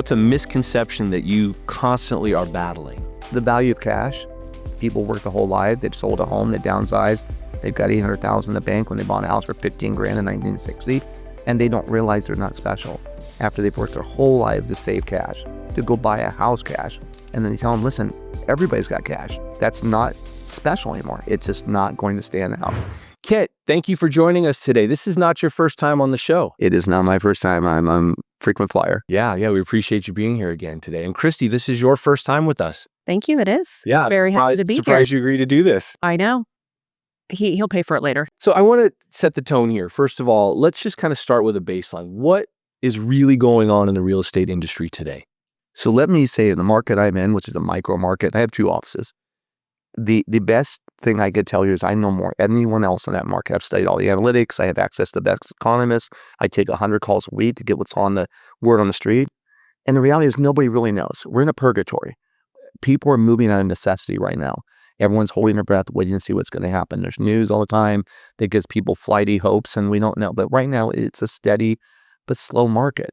What's a misconception that you constantly are battling? The value of cash. People work the whole life. They've sold a home, they downsized. They've got $800,000 in the bank when they bought a house for 15 grand in 1960, and they don't realize they're not special after they've worked their whole lives to save cash, to go buy a house cash. And then you tell them, listen, everybody's got cash. That's not special anymore. It's just not going to stand out. Kit, thank you for joining us today. This is not your first time on the show. It is not my first time. I'm a frequent flyer. Yeah, we appreciate you being here again today. And Christy, this is your first time with us. Thank you. It is. Yeah, Very happy to be here. Surprised you agreed to do this. I know. He'll pay for it later. So I want to set the tone here. First of all, let's just kind of start with a baseline. What is really going on in the real estate industry today? So let me say, in the market I'm in, which is a micro market, I have two offices. The best thing I could tell you is I know more than anyone else in that market. I've studied all the analytics. I have access to the best economists. I take 100 calls a week to get what's on the word on the street. And the reality is nobody really knows. We're in a purgatory. People are moving out of necessity right now. Everyone's holding their breath, waiting to see what's going to happen. There's news all the time that gives people flighty hopes, and we don't know. But right now, it's a steady but slow market.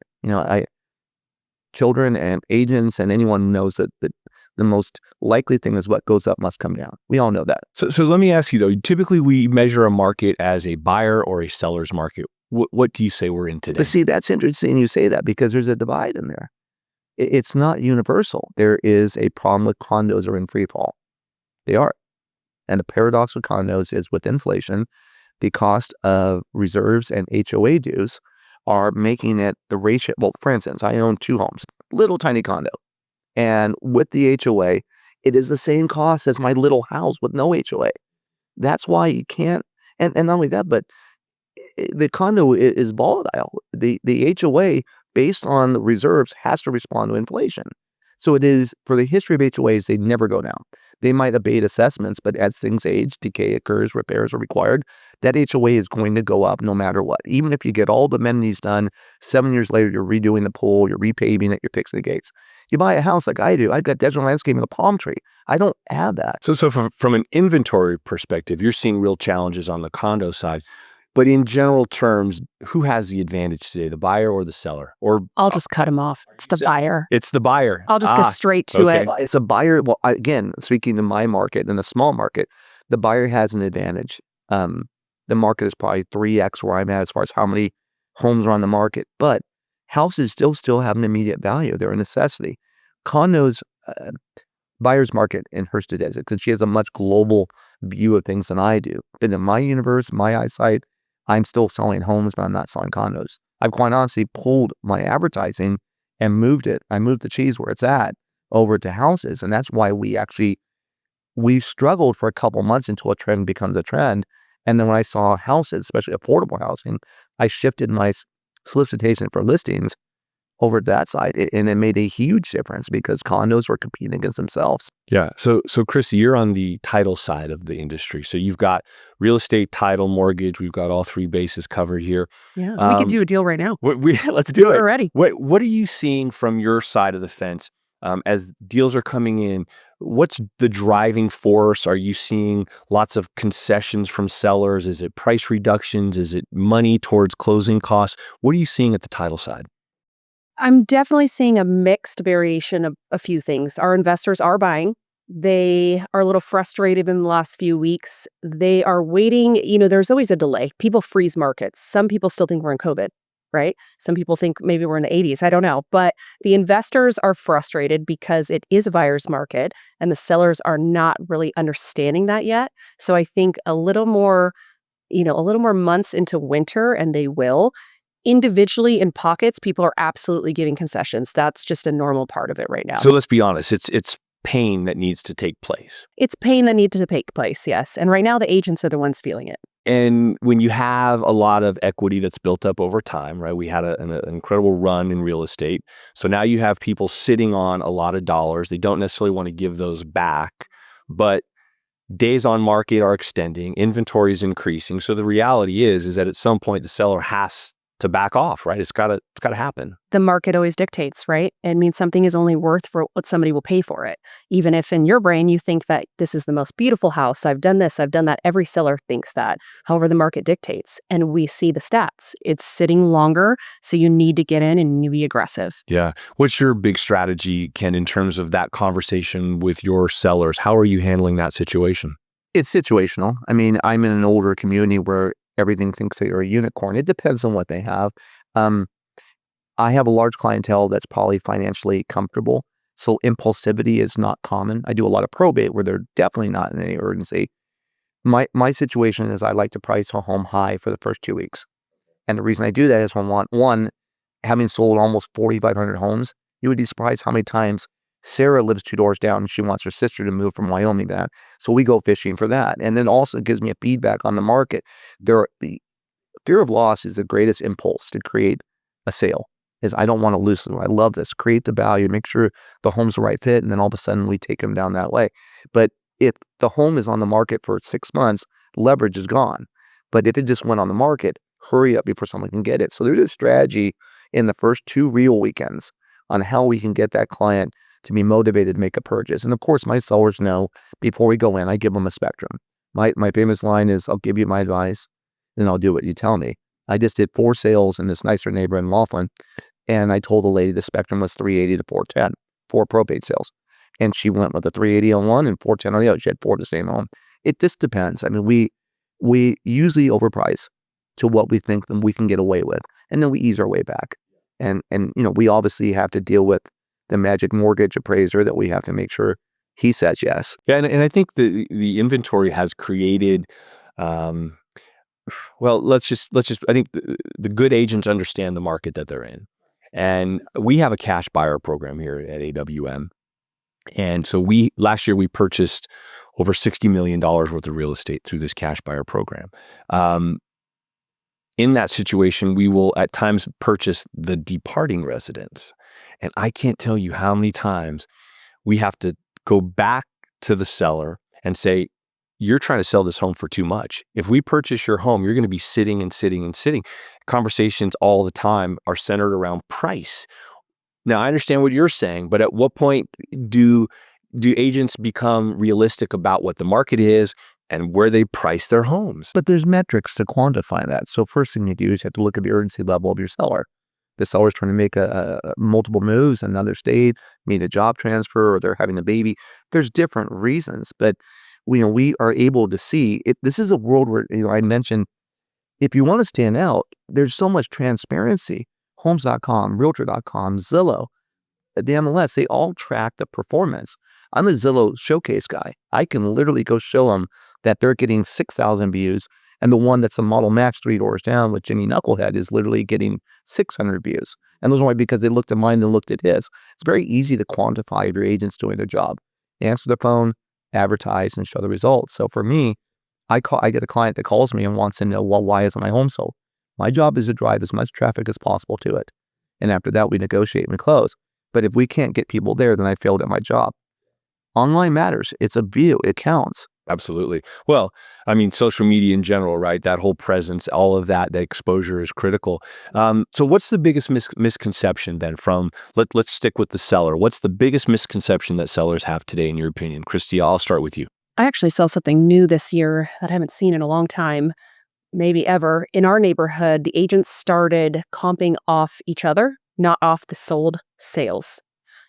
Children and agents and anyone who knows that the most likely thing is what goes up must come down. We all know that. So let me ask you, though. Typically, we measure a market as a buyer or a seller's market. What do you say we're in today? But see, that's interesting you say that, because there's a divide in there. It's not universal. There is a problem with condos are in free fall. They are. And the paradox with condos is, with inflation, the cost of reserves and HOA dues are making it the ratio. Well, for instance, I own 2 homes, little tiny condo. And with the HOA, it is the same cost as my little house with no HOA. That's why you can't, and not only that, but the condo is volatile. The HOA, based on the reserves, has to respond to inflation. So it is, for the history of HOAs, they never go down. They might abate assessments, but as things age, decay occurs, repairs are required, that HOA is going to go up no matter what. Even if you get all the amenities done, 7 years later, you're redoing the pool, you're repaving it, you're fixing the gates. You buy a house like I do, I've got digital landscaping and a palm tree. I don't have that. So from an inventory perspective, you're seeing real challenges on the condo side. But in general terms, who has the advantage today, the buyer or the seller? Or I'll just cut him off. It's the buyer. It's the buyer. I'll just go straight to it. It's a buyer. Well, again, speaking to my market and the small market, the buyer has an advantage. The market is probably 3x where I'm at as far as how many homes are on the market. But houses still have an immediate value. They're a necessity. Condos, buyer's market in her statistics, because she has a much global view of things than I do. But in my universe, my eyesight, I'm still selling homes, but I'm not selling condos. I've quite honestly pulled my advertising and moved it. I moved the cheese where it's at over to houses. And that's why we struggled for a couple months until a trend becomes a trend. And then when I saw houses, especially affordable housing, I shifted my solicitation for listings over to that side. And it made a huge difference because condos were competing against themselves. Yeah. So Chrissy, you're on the title side of the industry. So you've got real estate, title, mortgage. We've got all 3 bases covered here. Yeah. We could do a deal right now. Let's do it. We're ready. What are you seeing from your side of the fence as deals are coming in? What's the driving force? Are you seeing lots of concessions from sellers? Is it price reductions? Is it money towards closing costs? What are you seeing at the title side? I'm definitely seeing a mixed variation of a few things. Our investors are buying. They are a little frustrated in the last few weeks. They are waiting. There's always a delay. People freeze markets. Some people still think we're in COVID, right? Some people think maybe we're in the 80s. I don't know. But the investors are frustrated because it is a buyer's market and the sellers are not really understanding that yet. So I think a little more months into winter, and they will. Individually in pockets, people are absolutely giving concessions. That's just a normal part of it right now. So let's be honest, it's pain that needs to take place. It's pain that needs to take place, yes. And right now the agents are the ones feeling it. And when you have a lot of equity that's built up over time, right? We had an incredible run in real estate. So now you have people sitting on a lot of dollars. They don't necessarily want to give those back, but days on market are extending, inventory is increasing. So the reality is that at some point the seller has to back off, right? It's gotta happen. The market always dictates, right? It means something is only worth for what somebody will pay for it. Even if in your brain you think that this is the most beautiful house, I've done this, I've done that. Every seller thinks that. However, the market dictates, and we see the stats. It's sitting longer, so you need to get in and you be aggressive. Yeah. What's your big strategy, Ken, in terms of that conversation with your sellers? How are you handling that situation? It's situational. I mean, I'm in an older community where everything thinks they are a unicorn. It depends on what they have. I have a large clientele that's probably financially comfortable, so impulsivity is not common. I do a lot of probate where they're definitely not in any urgency. My situation is I like to price a home high for the first 2 weeks. And the reason I do that is one, having sold almost 4,500 homes, you would be surprised how many times Sarah lives 2 doors down and she wants her sister to move from Wyoming back. So we go fishing for that. And then also it gives me a feedback on the market. The fear of loss is the greatest impulse to create a sale. Is I don't want to lose them. I love this. Create the value, make sure the home's the right fit, and then all of a sudden we take them down that way. But if the home is on the market for 6 months, leverage is gone. But if it just went on the market, hurry up before someone can get it. So there's a strategy in the first 2 real weekends on how we can get that client to be motivated to make a purchase. And of course, my sellers know before we go in, I give them a spectrum. My famous line is, I'll give you my advice, then I'll do what you tell me. I just did 4 sales in this nicer neighborhood in Laughlin, and I told the lady the spectrum was 380 to 410, 4 probate sales. And she went with the 380 on one and 410 on the other. She had 4 of the same home. It just depends. I mean, we usually overprice to what we think that we can get away with, and then we ease our way back. And we obviously have to deal with the magic mortgage appraiser that we have to make sure he says yes. Yeah, and I think the inventory has created. Well, let's just. I think the good agents understand the market that they're in, and we have a cash buyer program here at AWM. And so last year we purchased over $60 million worth of real estate through this cash buyer program. In that situation, we will at times purchase the departing residents, and I can't tell you how many times we have to go back to the seller and say, you're trying to sell this home for too much. If we purchase your home, you're going to be sitting and sitting and sitting. Conversations all the time are centered around price. Now, I understand what you're saying, but at what point do agents become realistic about what the market is and where they price their homes? But there's metrics to quantify that. So first thing you do is you have to look at the urgency level of your seller. The seller's trying to make multiple moves in another state, made a job transfer, or they're having a baby. There's different reasons, but we are able to see it. This is a world where I mentioned, if you want to stand out, there's so much transparency. Homes.com, Realtor.com, Zillow, the MLS, they all track the performance. I'm a Zillow showcase guy. I can literally go show them that they're getting 6,000 views, and the one that's a Model Max 3 doors down with Jimmy Knucklehead is literally getting 600 views. And those are why, because they looked at mine and looked at his. It's very easy to quantify if your agent's doing their job. Answer the phone, advertise, and show the results. So for me, I get a client that calls me and wants to know, well, why isn't my home sold? My job is to drive as much traffic as possible to it. And after that, we negotiate and close. But if we can't get people there, then I failed at my job. Online matters. It's a view. It counts. Absolutely. Well, I mean, social media in general, right? That whole presence, all of that exposure is critical. So what's the biggest misconception then from, let's stick with the seller. What's the biggest misconception that sellers have today, in your opinion? Christy, I'll start with you. I actually saw something new this year that I haven't seen in a long time, maybe ever. In our neighborhood, the agents started comping off each other, not off the sold sales.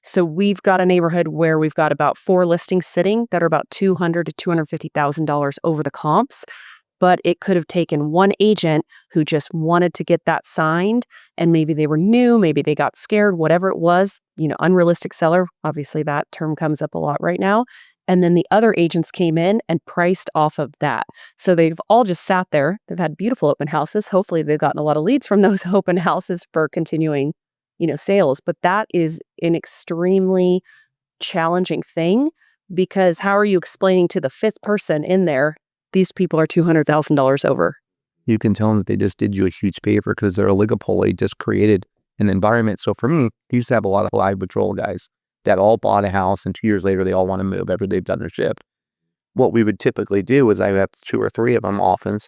So we've got a neighborhood where we've got about 4 listings sitting that are about $200,000 to $250,000 over the comps. But it could have taken one agent who just wanted to get that signed, and maybe they were new, maybe they got scared, whatever it was, unrealistic seller. Obviously, that term comes up a lot right now. And then the other agents came in and priced off of that. So they've all just sat there. They've had beautiful open houses. Hopefully, they've gotten a lot of leads from those open houses for continuing sales. But that is an extremely challenging thing, because how are you explaining to the 5th person in there, these people are $200,000 over? You can tell them that they just did you a huge favor because their oligopoly just created an environment. So for me, I used to have a lot of live patrol guys that all bought a house, and 2 years later, they all want to move after they've done their shift. What we would typically do is I would have 2 or 3 of them often.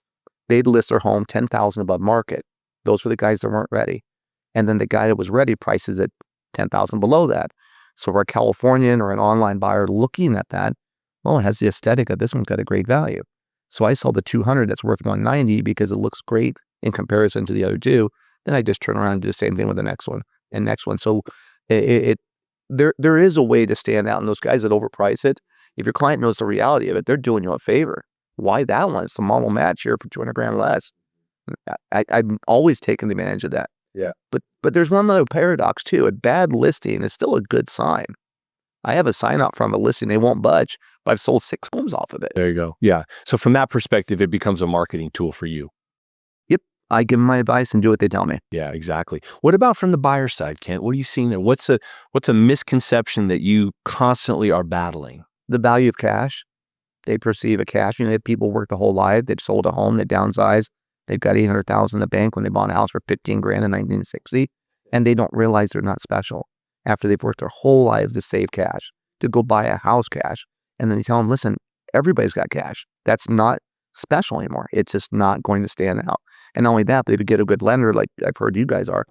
They'd list their home $10,000 above market. Those were the guys that weren't ready. And then the guy that was ready prices at 10,000 below that. So for a Californian or an online buyer looking at that, well, it has the aesthetic of this one's got a great value. So I sell the 200 that's worth 190 because it looks great in comparison to the other two. Then I just turn around and do the same thing with the next one and next one. So there is a way to stand out. And those guys that overprice it, if your client knows the reality of it, they're doing you a favor. Why that one? It's a model match here for 200 grand less. I'm always taking advantage of that. Yeah. But there's one other paradox too. A bad listing is still a good sign. I have a sign out from a listing, they won't budge, but I've sold 6 homes off of it. There you go. Yeah. So from that perspective, it becomes a marketing tool for you. Yep. I give them my advice and do what they tell me. Yeah, exactly. What about from the buyer side, Kent? What are you seeing there? What's a misconception that you constantly are battling? The value of cash. They perceive a cash. People work the whole life. They've sold a home, they downsize. They've got $800,000 in the bank when they bought a house for 15 grand in 1960, and they don't realize they're not special after they've worked their whole lives to save cash, to go buy a house cash. And then you tell them, listen, everybody's got cash. That's not special anymore. It's just not going to stand out. And not only that, but if you get a good lender, like I've heard you guys are,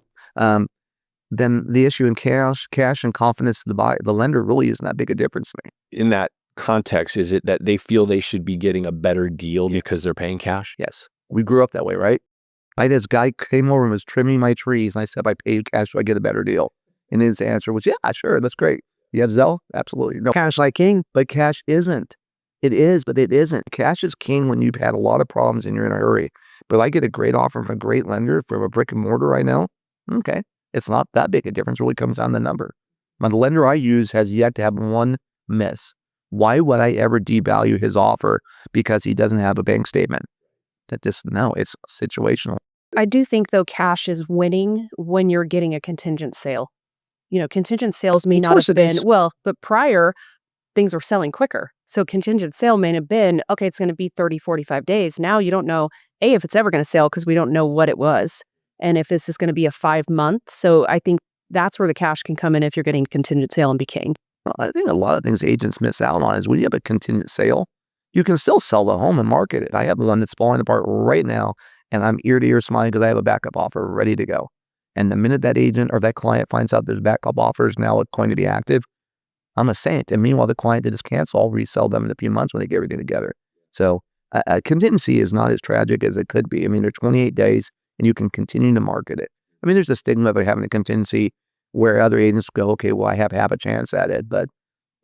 then the issue in cash and confidence to the lender really isn't that big a difference to me. In that context, is it that they feel they should be getting a better deal because they're paying cash? Yes. We grew up that way, right? This guy came over and was trimming my trees, and I said, if I pay you cash, so I get a better deal. And his answer was, yeah, sure, that's great. You have Zelle? Absolutely. No. Cash like king, but cash isn't. It is, but it isn't. Cash is king when you've had a lot of problems and you're in a hurry. But I get a great offer from a great lender from a brick and mortar right now. Okay. It's not that big a difference. It really comes down to the number. Now, the lender I use has yet to have one miss. Why would I ever devalue his offer because he doesn't have a bank statement? No, it's situational. I do think, though, cash is winning when you're getting a contingent sale. Contingent sales may not have been, but prior, things were selling quicker. So contingent sale may have been, okay, it's going to be 30, 45 days. Now you don't know, A, if it's ever going to sell because we don't know what it was, and if this is going to be a 5-month. So I think that's where the cash can come in if you're getting contingent sale and be king. I think a lot of things agents miss out on is when you have a contingent sale, you can still sell the home and market it. I have one that's falling apart right now, and I'm ear to ear smiling because I have a backup offer ready to go. And the minute that agent or that client finds out there's backup offers now going to be active, I'm a saint. And meanwhile, the client that just cancel, I'll resell them in a few months when they get everything together. So a contingency is not as tragic as it could be. I mean, they're 28 days, and you can continue to market it. I mean, there's a stigma of having a contingency where other agents go, okay, well, I have half a chance at it, but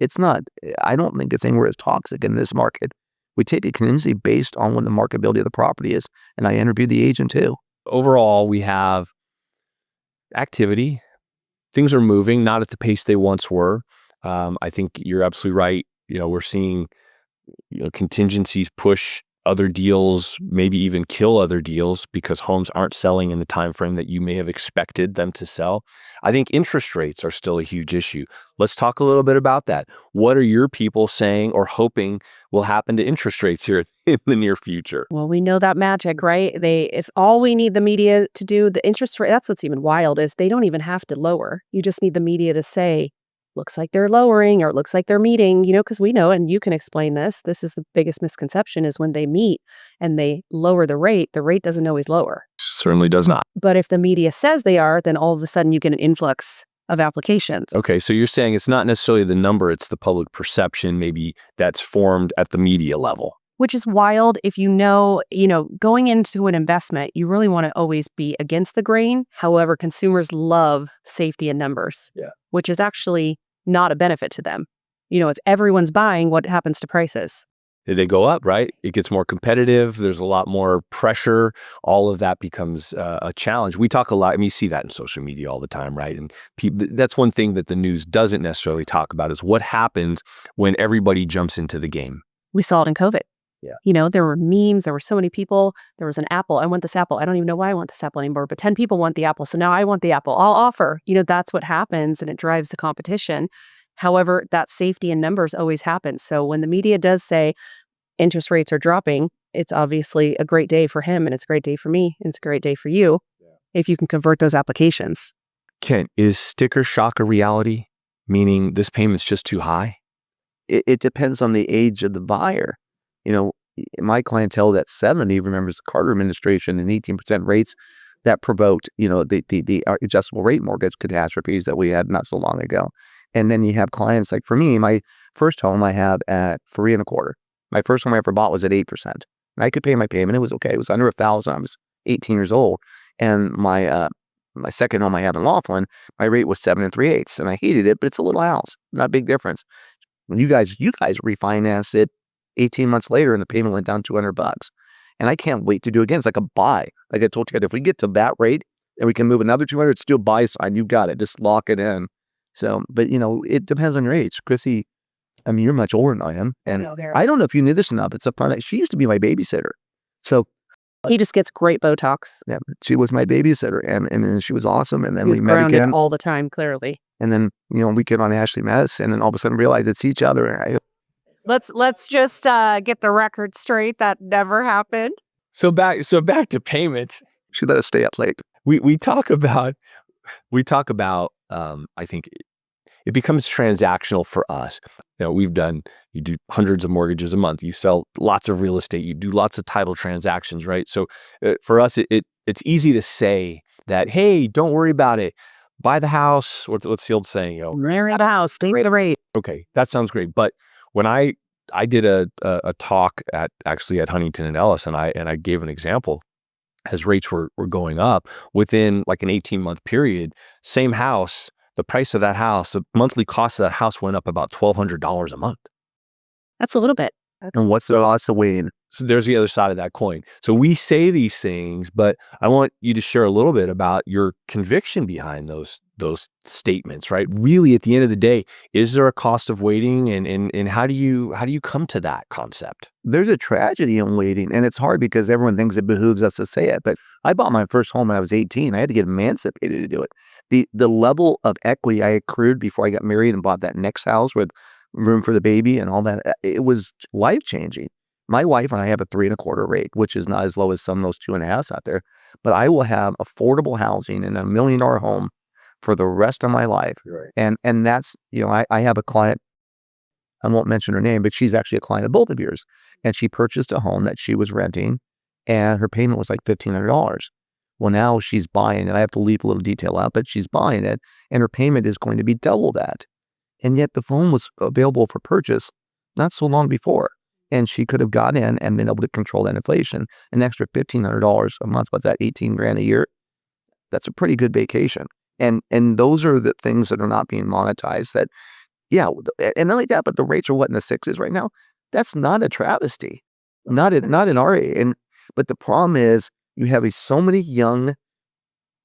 it's not. I don't think it's anywhere as toxic in this market. We take a contingency based on what the marketability of the property is, and I interview the agent too. Overall, we have activity. Things are moving, not at the pace they once were. I think you're absolutely right. We're seeing contingencies push other deals, maybe even kill other deals because homes aren't selling in the time frame that you may have expected them to sell. I think interest rates are still a huge issue. Let's talk a little bit about that. What are your people saying or hoping will happen to interest rates here in the near future? Well, we know that magic, right? If all we need the media to do, the interest rate, that's what's even wild, is they don't even have to lower. You just need the media to say, looks like they're lowering, or it looks like they're meeting, because we know, and you can explain this is the biggest misconception, is when they meet and they lower the rate doesn't always lower. Certainly does not. But if the media says they are, then all of a sudden you get an influx of applications. Okay, so you're saying it's not necessarily the number, it's the public perception maybe that's formed at the media level. Which is wild if going into an investment, you really want to always be against the grain. However, consumers love safety in numbers, which is actually not a benefit to them. If everyone's buying, what happens to prices? They go up, right? It gets more competitive. There's a lot more pressure. All of that becomes a challenge. We talk a lot. I mean, you see that in social media all the time, right? And that's one thing that the news doesn't necessarily talk about is what happens when everybody jumps into the game. We saw it in COVID. Yeah. There were memes. There were so many people. There was an apple. I want this apple. I don't even know why I want this apple anymore, but 10 people want the apple. So now I want the apple. I'll offer. That's what happens, and it drives the competition. However, that safety in numbers always happens. So when the media does say interest rates are dropping, it's obviously a great day for him, and it's a great day for me, and it's a great day for you if you can convert those applications. Kent, is sticker shock a reality? Meaning this payment's just too high? It depends on the age of the buyer. My clientele that's 70 remembers the Carter administration and 18% rates. that provoked, the adjustable rate mortgage catastrophes that we had not so long ago. And then you have clients like, for me, my first home I had at 3.25. My first home I ever bought was at 8%. And I could pay my payment. It was okay. It was under $1,000. I was 18 years old. And my second home I had in Laughlin, my rate was 7 3/8, and I hated it, but it's a little house, not a big difference. When you guys refinanced it 18 months later, and the payment went down $200, and I can't wait to do it again. It's like a buy. Like I told you, if we get to that rate and we can move another 200, it's still buy sign. You got it. Just lock it in. So, but it depends on your age, Chrissy. I mean, you're much older than I am, and I don't know if you knew this enough. It's a fun. She used to be my babysitter, so. He just gets great Botox. Yeah, she was my babysitter, and she was awesome. And then He was we met grounded again all the time, clearly. And then we get on Ashley Madison, and then all of a sudden realize it's each other. And Let's just get the record straight. That never happened. So back to payments. She let us stay up late. We talk about I think it becomes transactional for us. You do hundreds of mortgages a month. You sell lots of real estate. You do lots of title transactions, right? So for us, it's easy to say that, hey, don't worry about it. Buy the house. What's the old saying? Marry the house, stay the rate. Okay, that sounds great. But when I did a talk at Huntington and Ellis, and I gave an example as rates were going up within like an 18-month period, same house. The price of that house, the monthly cost of that house went up about $1,200 a month. That's a little bit. And what's the loss of weight? So there's the other side of that coin. So we say these things, but I want you to share a little bit about your conviction behind those statements, right? Really, at the end of the day, is there a cost of waiting, and how do you come to that concept? There's a tragedy in waiting, and it's hard because everyone thinks it behooves us to say it. But I bought my first home when I was 18. I had to get emancipated to do it. The level of equity I accrued before I got married and bought that next house with room for the baby and all that, it was life-changing. My wife and I have a 3.25 rate, which is not as low as some of those 2.5s out there. But I will have affordable housing in a $1 million home for the rest of my life. Right. And that's, I have a client, I won't mention her name, but she's actually a client of both of yours. And she purchased a home that she was renting, and her payment was like $1,500. Well, now she's buying it. I have to leave a little detail out, but she's buying it, and her payment is going to be double that. And yet the home was available for purchase not so long before. And she could have got in and been able to control that inflation. An extra $1,500 a month, what's that, 18 grand a year? That's a pretty good vacation. And those are the things that are not being monetized. That, yeah, and not only that, but the rates are what, in the 6s right now? That's not a travesty. Not in our area. But the problem is you have so many young,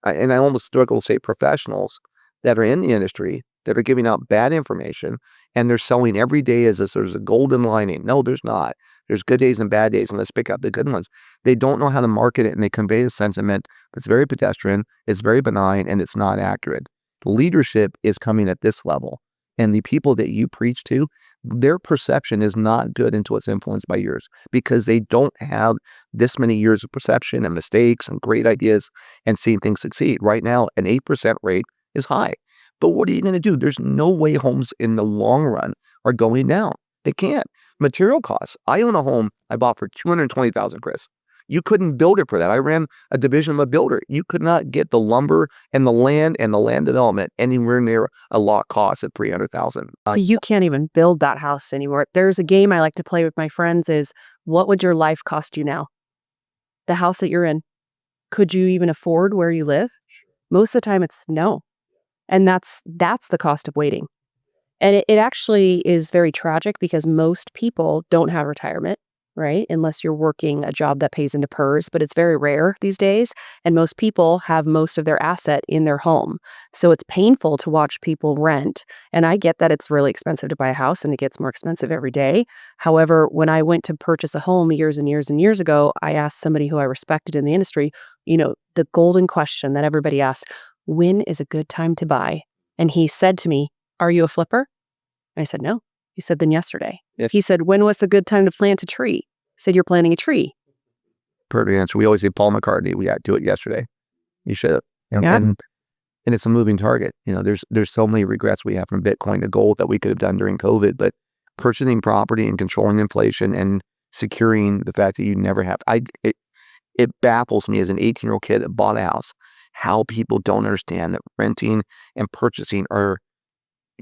and I almost struggle to say professionals, that are in the industry that are giving out bad information, and they're selling every day as if there's a golden lining. No, there's not. There's good days and bad days, and let's pick out the good ones. They don't know how to market it, and they convey a sentiment that's very pedestrian, it's very benign, and it's not accurate. Leadership is coming at this level, and the people that you preach to, their perception is not good until it's influenced by yours, because they don't have this many years of perception and mistakes and great ideas and seeing things succeed. Right now, an 8% rate is high. But what are you going to do? There's no way homes in the long run are going down. They can't. Material costs. I own a home I bought for $220,000, Chris. You couldn't build it for that. I ran a division of a builder. You could not get the lumber and the land development anywhere near a lot cost at $300,000. So you can't even build that house anymore. There's a game I like to play with my friends is, what would your life cost you now? The house that you're in. Could you even afford where you live? Most of the time it's no. And that's the cost of waiting. And it actually is very tragic because most people don't have retirement, right? Unless you're working a job that pays into PERS, but it's very rare these days. And most people have most of their asset in their home. So it's painful to watch people rent. And I get that it's really expensive to buy a house and it gets more expensive every day. However, when I went to purchase a home years and years and years ago, I asked somebody who I respected in the industry, the golden question that everybody asks, when is a good time to buy? And he said to me, are you a flipper? I said, no. He said, then yesterday. Yeah. He said, when was the good time to plant a tree? I said, you're planting a tree. Perfect answer. We always say Paul McCartney. We got to do it yesterday. You should have. Yeah. And it's a moving target. There's so many regrets we have from Bitcoin to gold that we could have done during COVID, but purchasing property and controlling inflation and securing the fact that you never have. It baffles me as an 18-year-old kid that bought a house, how people don't understand that renting and purchasing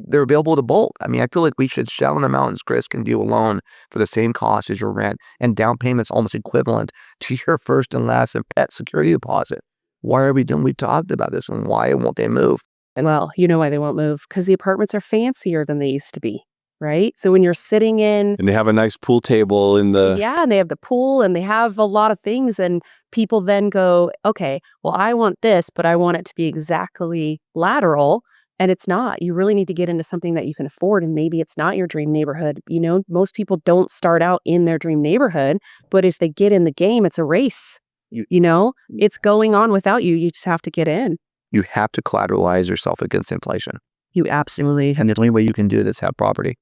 they're available to both. I mean, I feel like we should shout in the mountains, Chris can do a loan for the same cost as your rent, and down payment's almost equivalent to your first and last and pet security deposit. Why are we doing? We talked about this, and why won't they move? And well, you know why they won't move, because the apartments are fancier than they used to be, right? So when you're sitting in, And they have a nice pool table in the. yeah, and they have the pool and they have a lot of things, and people then go, okay, well, I want this, but I want it to be exactly lateral. And it's not. You really need to get into something that you can afford, and maybe it's not your dream neighborhood. You know, most people don't start out in their dream neighborhood, but if they get in the game, it's a race. You know, it's going on without you. You just have to get in. You have to collateralize yourself against inflation. You absolutely, and the only way you can do this is have property.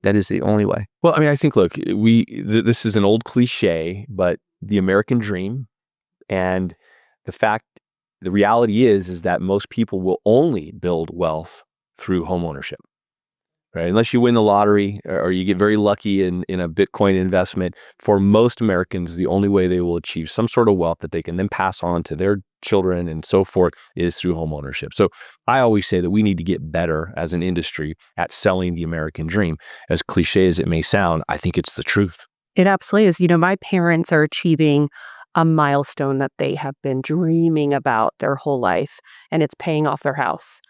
That is the only way. Well, I mean, I think, look, this is an old cliche, but the American dream, and the reality is that most people will only build wealth through homeownership, right? Unless you win the lottery or you get very lucky in a Bitcoin investment. For most Americans, the only way they will achieve some sort of wealth that they can then pass on to their children and so forth is through homeownership. So I always say that we need to get better as an industry at selling the American dream. As cliche as it may sound, I think it's the truth. It absolutely is. You know, my parents are achieving a milestone that they have been dreaming about their whole life, and it's paying off their house.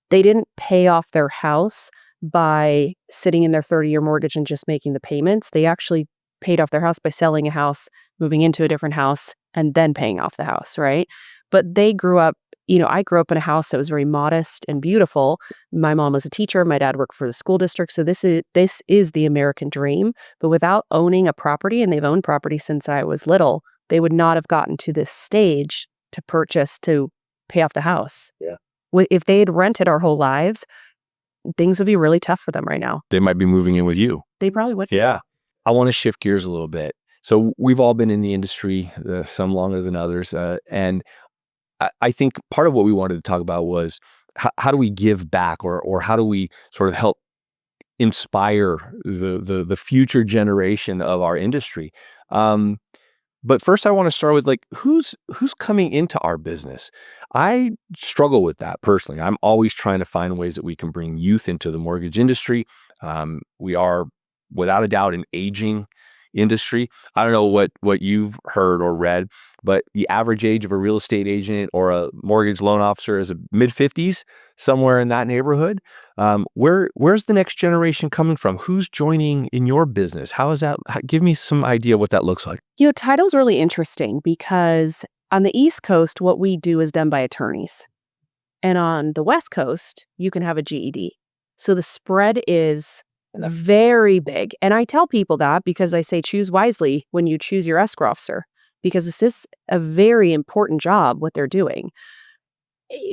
They didn't pay off their house by sitting in their 30-year mortgage and just making the payments. They actually paid off their house by selling a house, moving into a different house, and then paying off the house, right? But they grew up, you know, I grew up in a house that was very modest and beautiful. My mom was a teacher. My dad worked for the school district. So this is the American dream. But without owning a property, and they've owned property since I was little, they would not have gotten to this stage to purchase, to pay off the house. Yeah. If they had rented our whole lives, things would be really tough for them right now. They might be moving in with you. They probably would. Yeah. I want to shift gears a little bit. So we've all been in the industry, some longer than others. And I think part of what we wanted to talk about was how do we give back, or how do we sort of help inspire the future generation of our industry. But first, I want to start with, like, who's coming into our business. I struggle with that personally. I'm always trying to find ways that we can bring youth into the mortgage industry. We are, without a doubt, an aging industry. I don't know what you've heard or read, but the average age of a real estate agent or a mortgage loan officer is a mid-50s, somewhere in that neighborhood. Where's the next generation coming from? Who's joining in your business? How is that? Give me some idea what that looks like. You know, title's really interesting because on the East Coast, what we do is done by attorneys. And on the West Coast, you can have a GED. So the spread is very big. And I tell people that because I say choose wisely when you choose your escrow officer, because this is a very important job, what they're doing.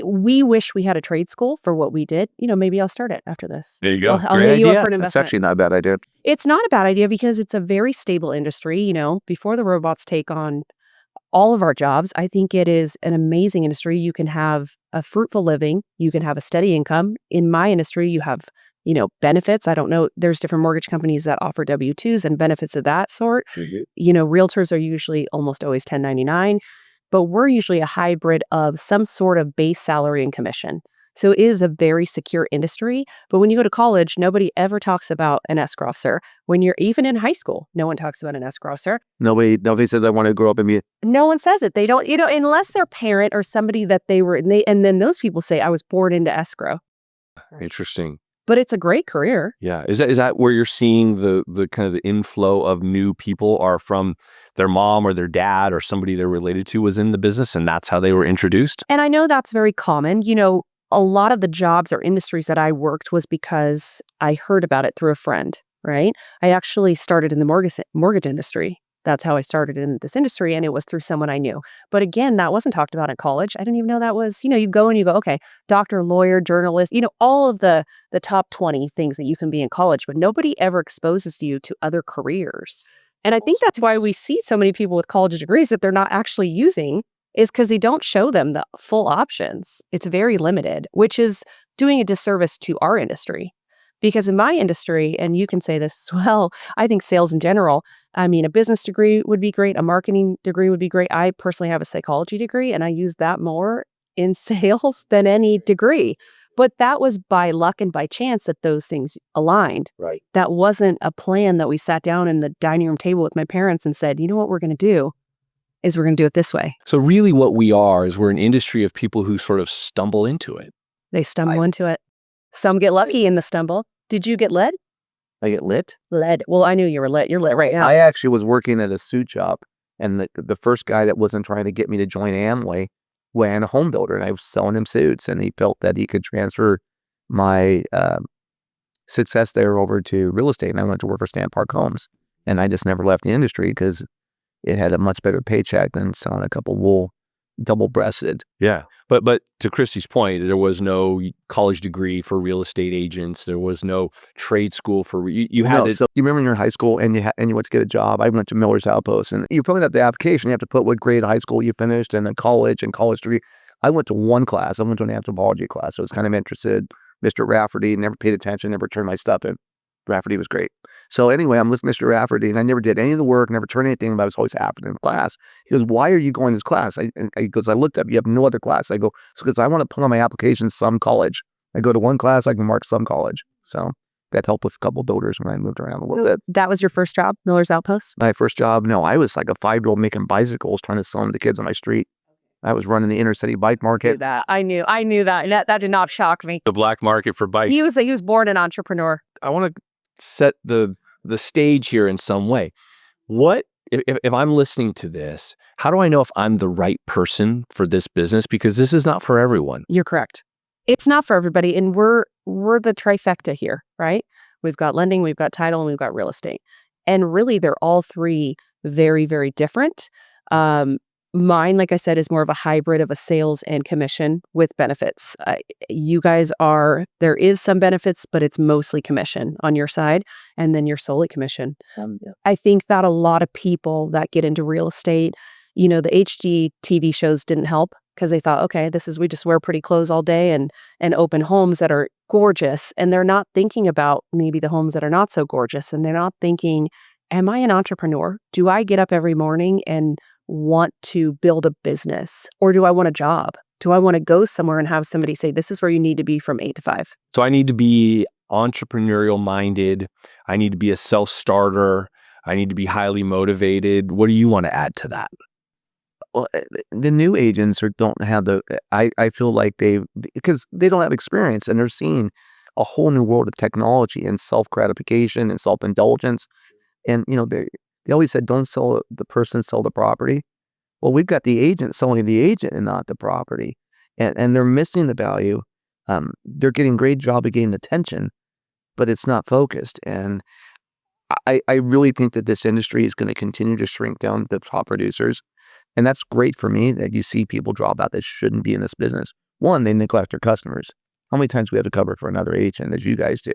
We wish we had a trade school for what we did. You know, maybe I'll start it after this. There you go. I'll hit you up for an That's investment. actually not a bad idea. It's not a bad idea because it's a very stable industry. You know, before the robots take on all of our jobs, I think it is an amazing industry. You can have a fruitful living. You can have a steady income. In my industry, you have, you know, benefits. I don't know. There's different mortgage companies that offer W-2s and benefits of that sort. Mm-hmm. You know, realtors are usually almost always 1099, but we're usually a hybrid of some sort of base salary and commission. So it is a very secure industry. But when you go to college, nobody ever talks about an escrow officer. When you're even in high school, no one talks about an escrow officer. Nobody says I want to grow up and be. No one says it. They don't, you know, unless their parent or somebody that they were, and then those people say, I was born into escrow. Interesting. But it's a great career. Yeah. Is that where you're seeing the kind of the inflow of new people are from their mom or their dad or somebody they're related to was in the business and that's how they were introduced? And I know that's very common. You know, a lot of the jobs or industries that I worked was because I heard about it through a friend, right? I actually started in the mortgage industry. That's how I started in this industry, and it was through someone I knew. But again, that wasn't talked about in college. I didn't even know that was, you know, you go and you go, okay, doctor, lawyer, journalist, you know, all of the top 20 things that you can be in college, but nobody ever exposes you to other careers. And I think that's why we see so many people with college degrees that they're not actually using, is because they don't show them the full options. It's very limited, which is doing a disservice to our industry. Because in my industry, and you can say this as well, I think sales in general, I mean, a business degree would be great. A marketing degree would be great. I personally have a psychology degree, and I use that more in sales than any degree. But that was by luck and by chance that those things aligned. Right. That wasn't a plan that we sat down in the dining room table with my parents and said, you know what we're going to do is we're going to do it this way. So really what we are is we're an industry of people who sort of stumble into it. They stumble into it. Some get lucky in the stumble. Did you get led? I get lit. Led. Well, I knew you were lit. You're lit right now. I actually was working at a suit shop, and the first guy that wasn't trying to get me to join Amway ran a home builder, and I was selling him suits, and he felt that he could transfer my success there over to real estate, and I went to work for Stamp Park Homes, and I just never left the industry because it had a much better paycheck than selling a couple wool double-breasted. Yeah. But to Christy's point, there was no college degree for real estate agents. There was no trade school for you had to. So you remember when you're in high school and you went to get a job. I went to Miller's Outpost, and you fill out the application. You have to put what grade of high school you finished and then college and college degree. I went to one class. I went to an anthropology class. So I was kind of interested. Mr. Rafferty never paid attention, never turned my stuff in. Rafferty was great. So anyway, I'm with Mr. Rafferty, and I never did any of the work, never turned anything, but I was always half in class. He goes, "Why are you going to this class?" He goes, "I looked up, you have no other class." I go, "So because I want to put on my application some college. I go to one class, I can mark some college." So that helped with a couple builders when I moved around a little bit. That was your first job, Miller's Outpost? My first job, no, I was like a 5-year-old making bicycles, trying to sell them to kids on my street. I was running the inner city bike market. I knew that. That did not shock me. The black market for bikes. He was born an entrepreneur. I want to set the stage here in some way. What if I'm listening to this, how do I know if I'm the right person for this business? Because this is not for everyone. You're correct. It's not for everybody, and we're the trifecta here, right? We've got lending, we've got title, and we've got real estate. And really, they're all three very, very different. Mine, like I said, is more of a hybrid of a sales and commission with benefits. You guys there is some benefits, but it's mostly commission on your side, and then you're solely commission. I think that a lot of people that get into real estate, the HGTV shows didn't help because they thought, okay, we just wear pretty clothes all day and open homes that are gorgeous, and they're not thinking about maybe the homes that are not so gorgeous, and they're not thinking, am I an entrepreneur? Do I get up every morning and want to build a business, or do I want a job? Do I want to go somewhere and have somebody say, this is where you need to be from 8 to 5? So I need to be entrepreneurial minded. I need to be a self-starter. I need to be highly motivated. What do you want to add to that? Well, the new agents don't have I feel like because they don't have experience, and they're seeing a whole new world of technology and self-gratification and self-indulgence. And, they always said, don't sell the person, sell the property. Well, we've got the agent selling the agent and not the property. And they're missing the value. They're getting great job of getting attention, but it's not focused. And I really think that this industry is going to continue to shrink down the top producers. And that's great for me that you see people drop out that shouldn't be in this business. One, they neglect their customers. How many times we have to cover for another agent, as you guys do?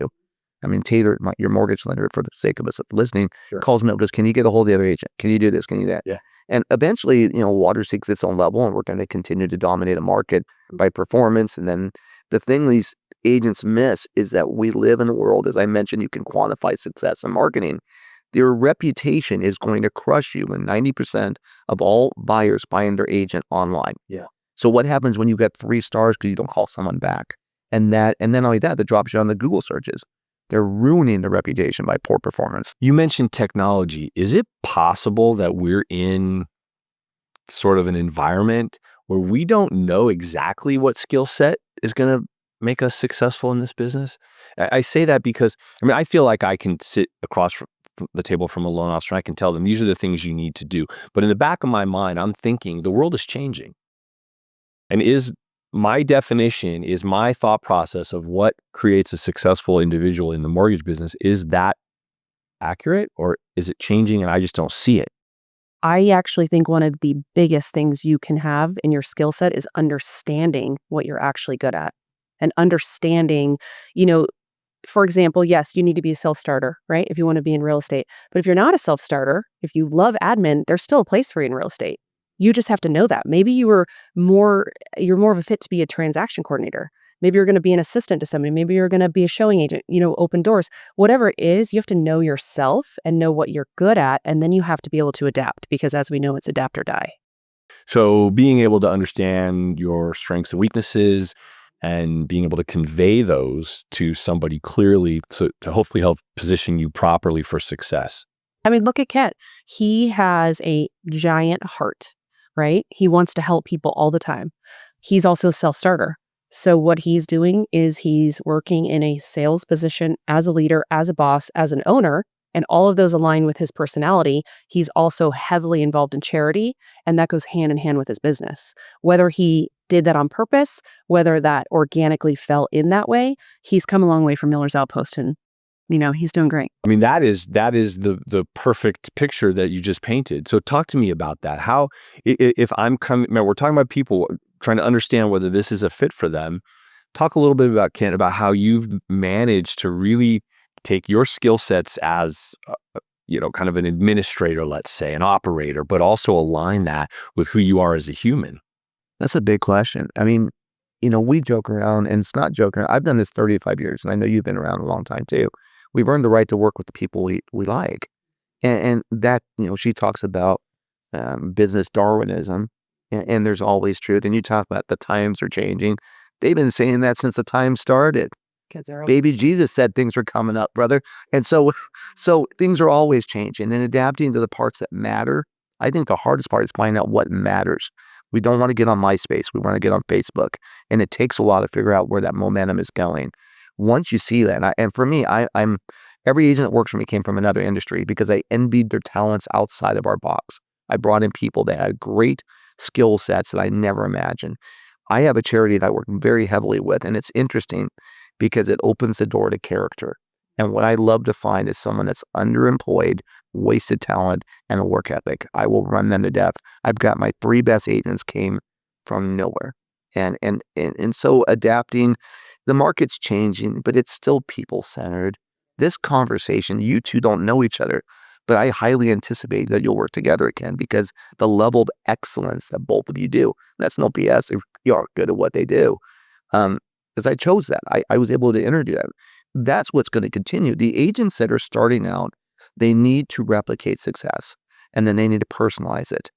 I mean, Taylor, your mortgage lender, for the sake of us listening, calls me up and goes, "Can you get a hold of the other agent? Can you do this? Can you do that?" Yeah. And eventually, water seeks its own level, and we're going to continue to dominate a market by performance. And then the thing these agents miss is that we live in a world, as I mentioned, you can quantify success in marketing. Their reputation is going to crush you when 90% of all buyers find their agent online. Yeah. So what happens when you get 3 stars because you don't call someone back? And then not only that, drops you on the Google searches. They're ruining their reputation by poor performance. You mentioned technology. Is it possible that we're in sort of an environment where we don't know exactly what skill set is going to make us successful in this business? I say that because, I feel like I can sit across from the table from a loan officer and I can tell them these are the things you need to do. But in the back of my mind, I'm thinking the world is changing. And my definition is my thought process of what creates a successful individual in the mortgage business. Is that accurate, or is it changing and I just don't see it? I actually think one of the biggest things you can have in your skill set is understanding what you're actually good at, and understanding, for example, yes, you need to be a self-starter, right? If you want to be in real estate. But if you're not a self-starter, if you love admin, there's still a place for you in real estate. You just have to know that. Maybe you're more of a fit to be a transaction coordinator. Maybe you're going to be an assistant to somebody. Maybe you're going to be a showing agent, open doors. Whatever it is, you have to know yourself and know what you're good at. And then you have to be able to adapt because as we know, it's adapt or die. So being able to understand your strengths and weaknesses and being able to convey those to somebody clearly to hopefully help position you properly for success. I mean, look at Kent. He has a giant heart, right? He wants to help people all the time. He's also a self-starter. So what he's doing is he's working in a sales position as a leader, as a boss, as an owner, and all of those align with his personality. He's also heavily involved in charity, and that goes hand in hand with his business. Whether he did that on purpose, whether that organically fell in that way, he's come a long way from Miller's Outpost, and he's doing great. I mean, that is the perfect picture that you just painted. So talk to me about that. How, if I'm coming, man, we're talking about people trying to understand whether this is a fit for them. Talk a little bit about, Kent, about how you've managed to really take your skill sets as, kind of an administrator, let's say, an operator, but also align that with who you are as a human. That's a big question. I mean, we joke around, and it's not joking. I've done this 35 years, and I know you've been around a long time too. We've earned the right to work with the people we like. And that, she talks about business Darwinism, and there's always truth. And you talk about the times are changing. They've been saying that since the time started. Baby Jesus said things are coming up, brother. And so things are always changing and adapting to the parts that matter. I think the hardest part is finding out what matters. We don't want to get on MySpace. We want to get on Facebook. And it takes a while to figure out where that momentum is going. Once you see that, and for me, I'm every agent that works for me came from another industry because I envied their talents outside of our box. I brought in people that had great skill sets that I never imagined. I have a charity that I work very heavily with, and it's interesting because it opens the door to character. And what I love to find is someone that's underemployed, wasted talent, and a work ethic. I will run them to death. I've got my 3 best agents came from nowhere. And so adapting, the market's changing, but it's still people-centered. This conversation, you two don't know each other, but I highly anticipate that you'll work together again because the level of excellence that both of you do, that's no BS. You are good at what they do. Because I chose that. I was able to interview them. That's what's going to continue. The agents that are starting out, they need to replicate success, and then they need to personalize it.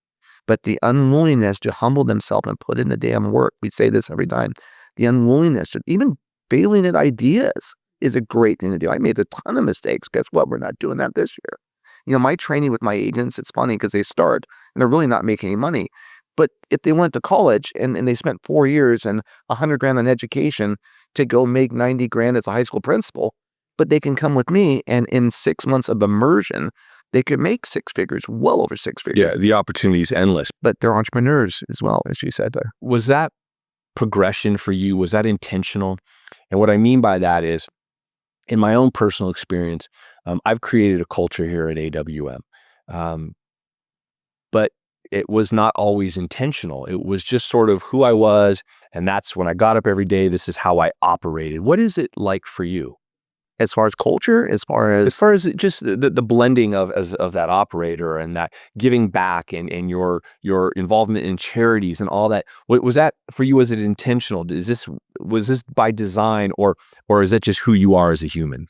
But the unwillingness to humble themselves and put in the damn work, we say this every time, the unwillingness to even failing at ideas is a great thing to do. I made a ton of mistakes. Guess what? We're not doing that this year. My training with my agents, it's funny because they start and they're really not making any money. But if they went to college and they spent 4 years and $100,000 on education to go make 90 grand as a high school principal, but they can come with me and in 6 months of immersion, they could make 6 figures, well over 6 figures. Yeah, the opportunity is endless. But they're entrepreneurs as well, as you said there. Was that progression for you? Was that intentional? And what I mean by that is, in my own personal experience, I've created a culture here at AWM. But it was not always intentional. It was just sort of who I was. And that's when I got up every day. This is how I operated. What is it like for you? As far as culture, as far as just the blending of that operator and that giving back and your involvement in charities and all that. What was that for you? Was it intentional? Was this by design or is that just who you are as a human?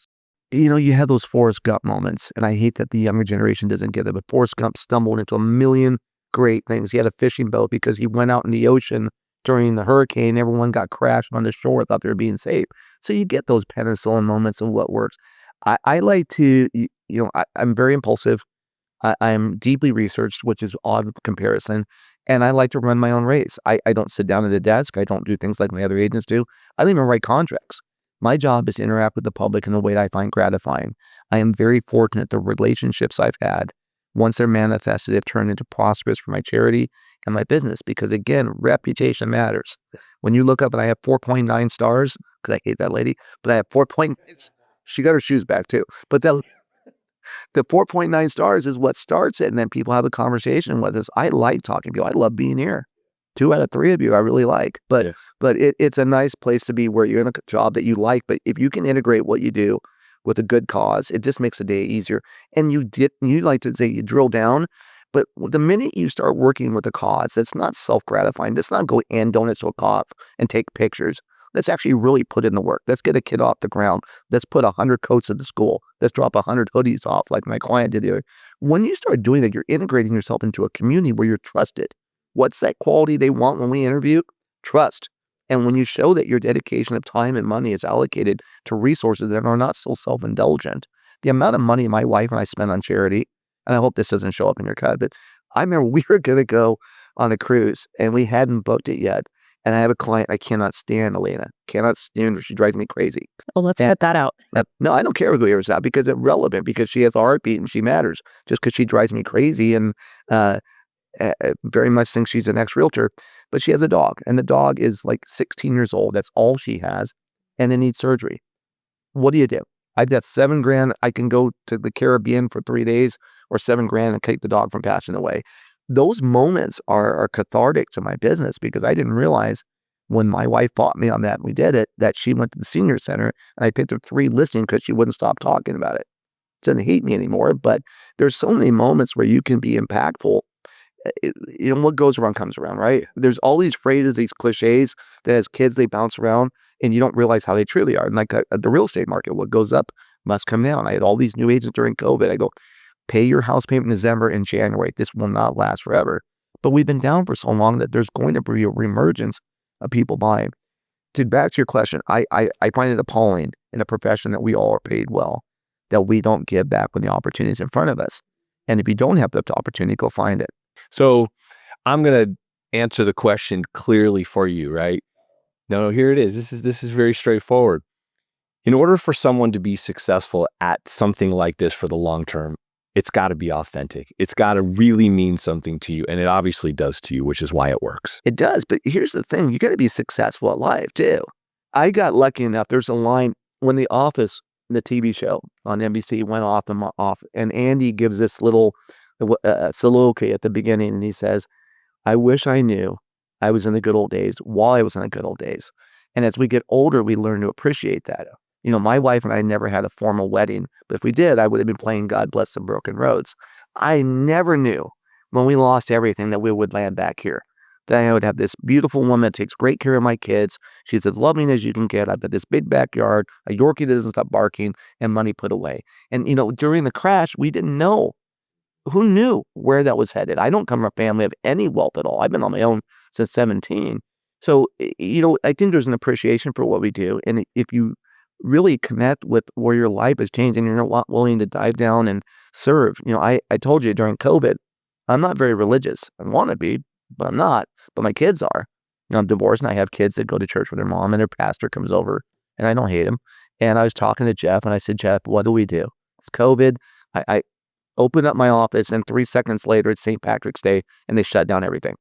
You have those Forrest Gump moments, and I hate that the younger generation doesn't get it, but Forrest Gump stumbled into a million great things. He had a fishing boat because he went out in the ocean during the hurricane. Everyone got crashed on the shore, thought they were being safe. So you get those penicillin moments of what works. I like to, I'm very impulsive. I'm deeply researched, which is odd comparison. And I like to run my own race. I don't sit down at a desk. I don't do things like my other agents do. I don't even write contracts. My job is to interact with the public in a way that I find gratifying. I am very fortunate the relationships I've had, once they're manifested, have turned into prosperous for my charity and my business. Because again, reputation matters. When you look up and I have 4.9 stars, because I hate that lady, but I have 4.9, she got her shoes back too. But the 4.9 stars is what starts it. And then people have a conversation with us. I like talking to you. I love being here. 2 out of 3 of you I really like, but it's a nice place to be where you're in a job that you like. But if you can integrate what you do with a good cause, it just makes the day easier. And you like to say you drill down, but the minute you start working with a cause, that's not self-gratifying. That's not go hand donuts to a cop and take pictures. Let's actually really put in the work. Let's get a kid off the ground. Let's put 100 coats at the school. Let's drop 100 hoodies off like my client did here. When you start doing that, you're integrating yourself into a community where you're trusted. What's that quality they want when we interview? Trust. And when you show that your dedication of time and money is allocated to resources that are not so self-indulgent, the amount of money my wife and I spend on charity, and I hope this doesn't show up in your cut, but I remember we were going to go on a cruise and we hadn't booked it yet. And I have a client I cannot stand, Elena. Cannot stand her. She drives me crazy. Oh, let's cut that out. No, I don't care who hears that because it's relevant, because she has a heartbeat and she matters. Just because she drives me crazy and very much thinks she's an ex-realtor, but she has a dog, and the dog is like 16 years old. That's all she has, and it needs surgery. What do? I've got $7,000. I can go to the Caribbean for 3 days, or $7,000 and keep the dog from passing away. Those moments are cathartic to my business, because I didn't realize when my wife fought me on that and we did it, that she went to the senior center and I picked up 3 listings because she wouldn't stop talking about it. She doesn't hate me anymore, but there's so many moments where you can be impactful. What goes around comes around, right? There's all these phrases, these cliches that as kids they bounce around and you don't realize how they truly are. And like the real estate market, what goes up must come down. I had all these new agents during COVID. I go, pay your house payment in December and January. This will not last forever. But we've been down for so long that there's going to be a reemergence of people buying. Back to your question, I find it appalling in a profession that we all are paid well, that we don't give back when the opportunity is in front of us. And if you don't have the opportunity, go find it. So I'm going to answer the question clearly for you, right? No, here it is. This is very straightforward. In order for someone to be successful at something like this for the long term, it's got to be authentic. It's got to really mean something to you. And it obviously does to you, which is why it works. It does. But here's the thing. You got to be successful at life too. I got lucky enough. There's a line when The Office, the TV show on NBC, went off, and Andy gives this little soliloquy at the beginning, and he says, I wish I knew I was in the good old days while I was in the good old days. And as we get older, we learn to appreciate that. My wife and I never had a formal wedding, but if we did, I would have been playing God Bless the Broken Roads. I never knew when we lost everything that we would land back here, that I would have this beautiful woman that takes great care of my kids. She's as loving as you can get. I've got this big backyard, a Yorkie that doesn't stop barking, and money put away. And, during the crash, we didn't know. Who knew where that was headed? I don't come from a family of any wealth at all. I've been on my own since 17. So, I think there's an appreciation for what we do. And if you really connect with where your life is changing, you're not willing to dive down and serve. I told you during COVID, I'm not very religious. I want to be, but I'm not. But my kids are. I'm divorced and I have kids that go to church with their mom, and their pastor comes over, and I don't hate him. And I was talking to Jeff, and I said, Jeff, what do we do? It's COVID. I opened up my office, and 3 seconds later, it's St. Patrick's Day, and they shut down everything.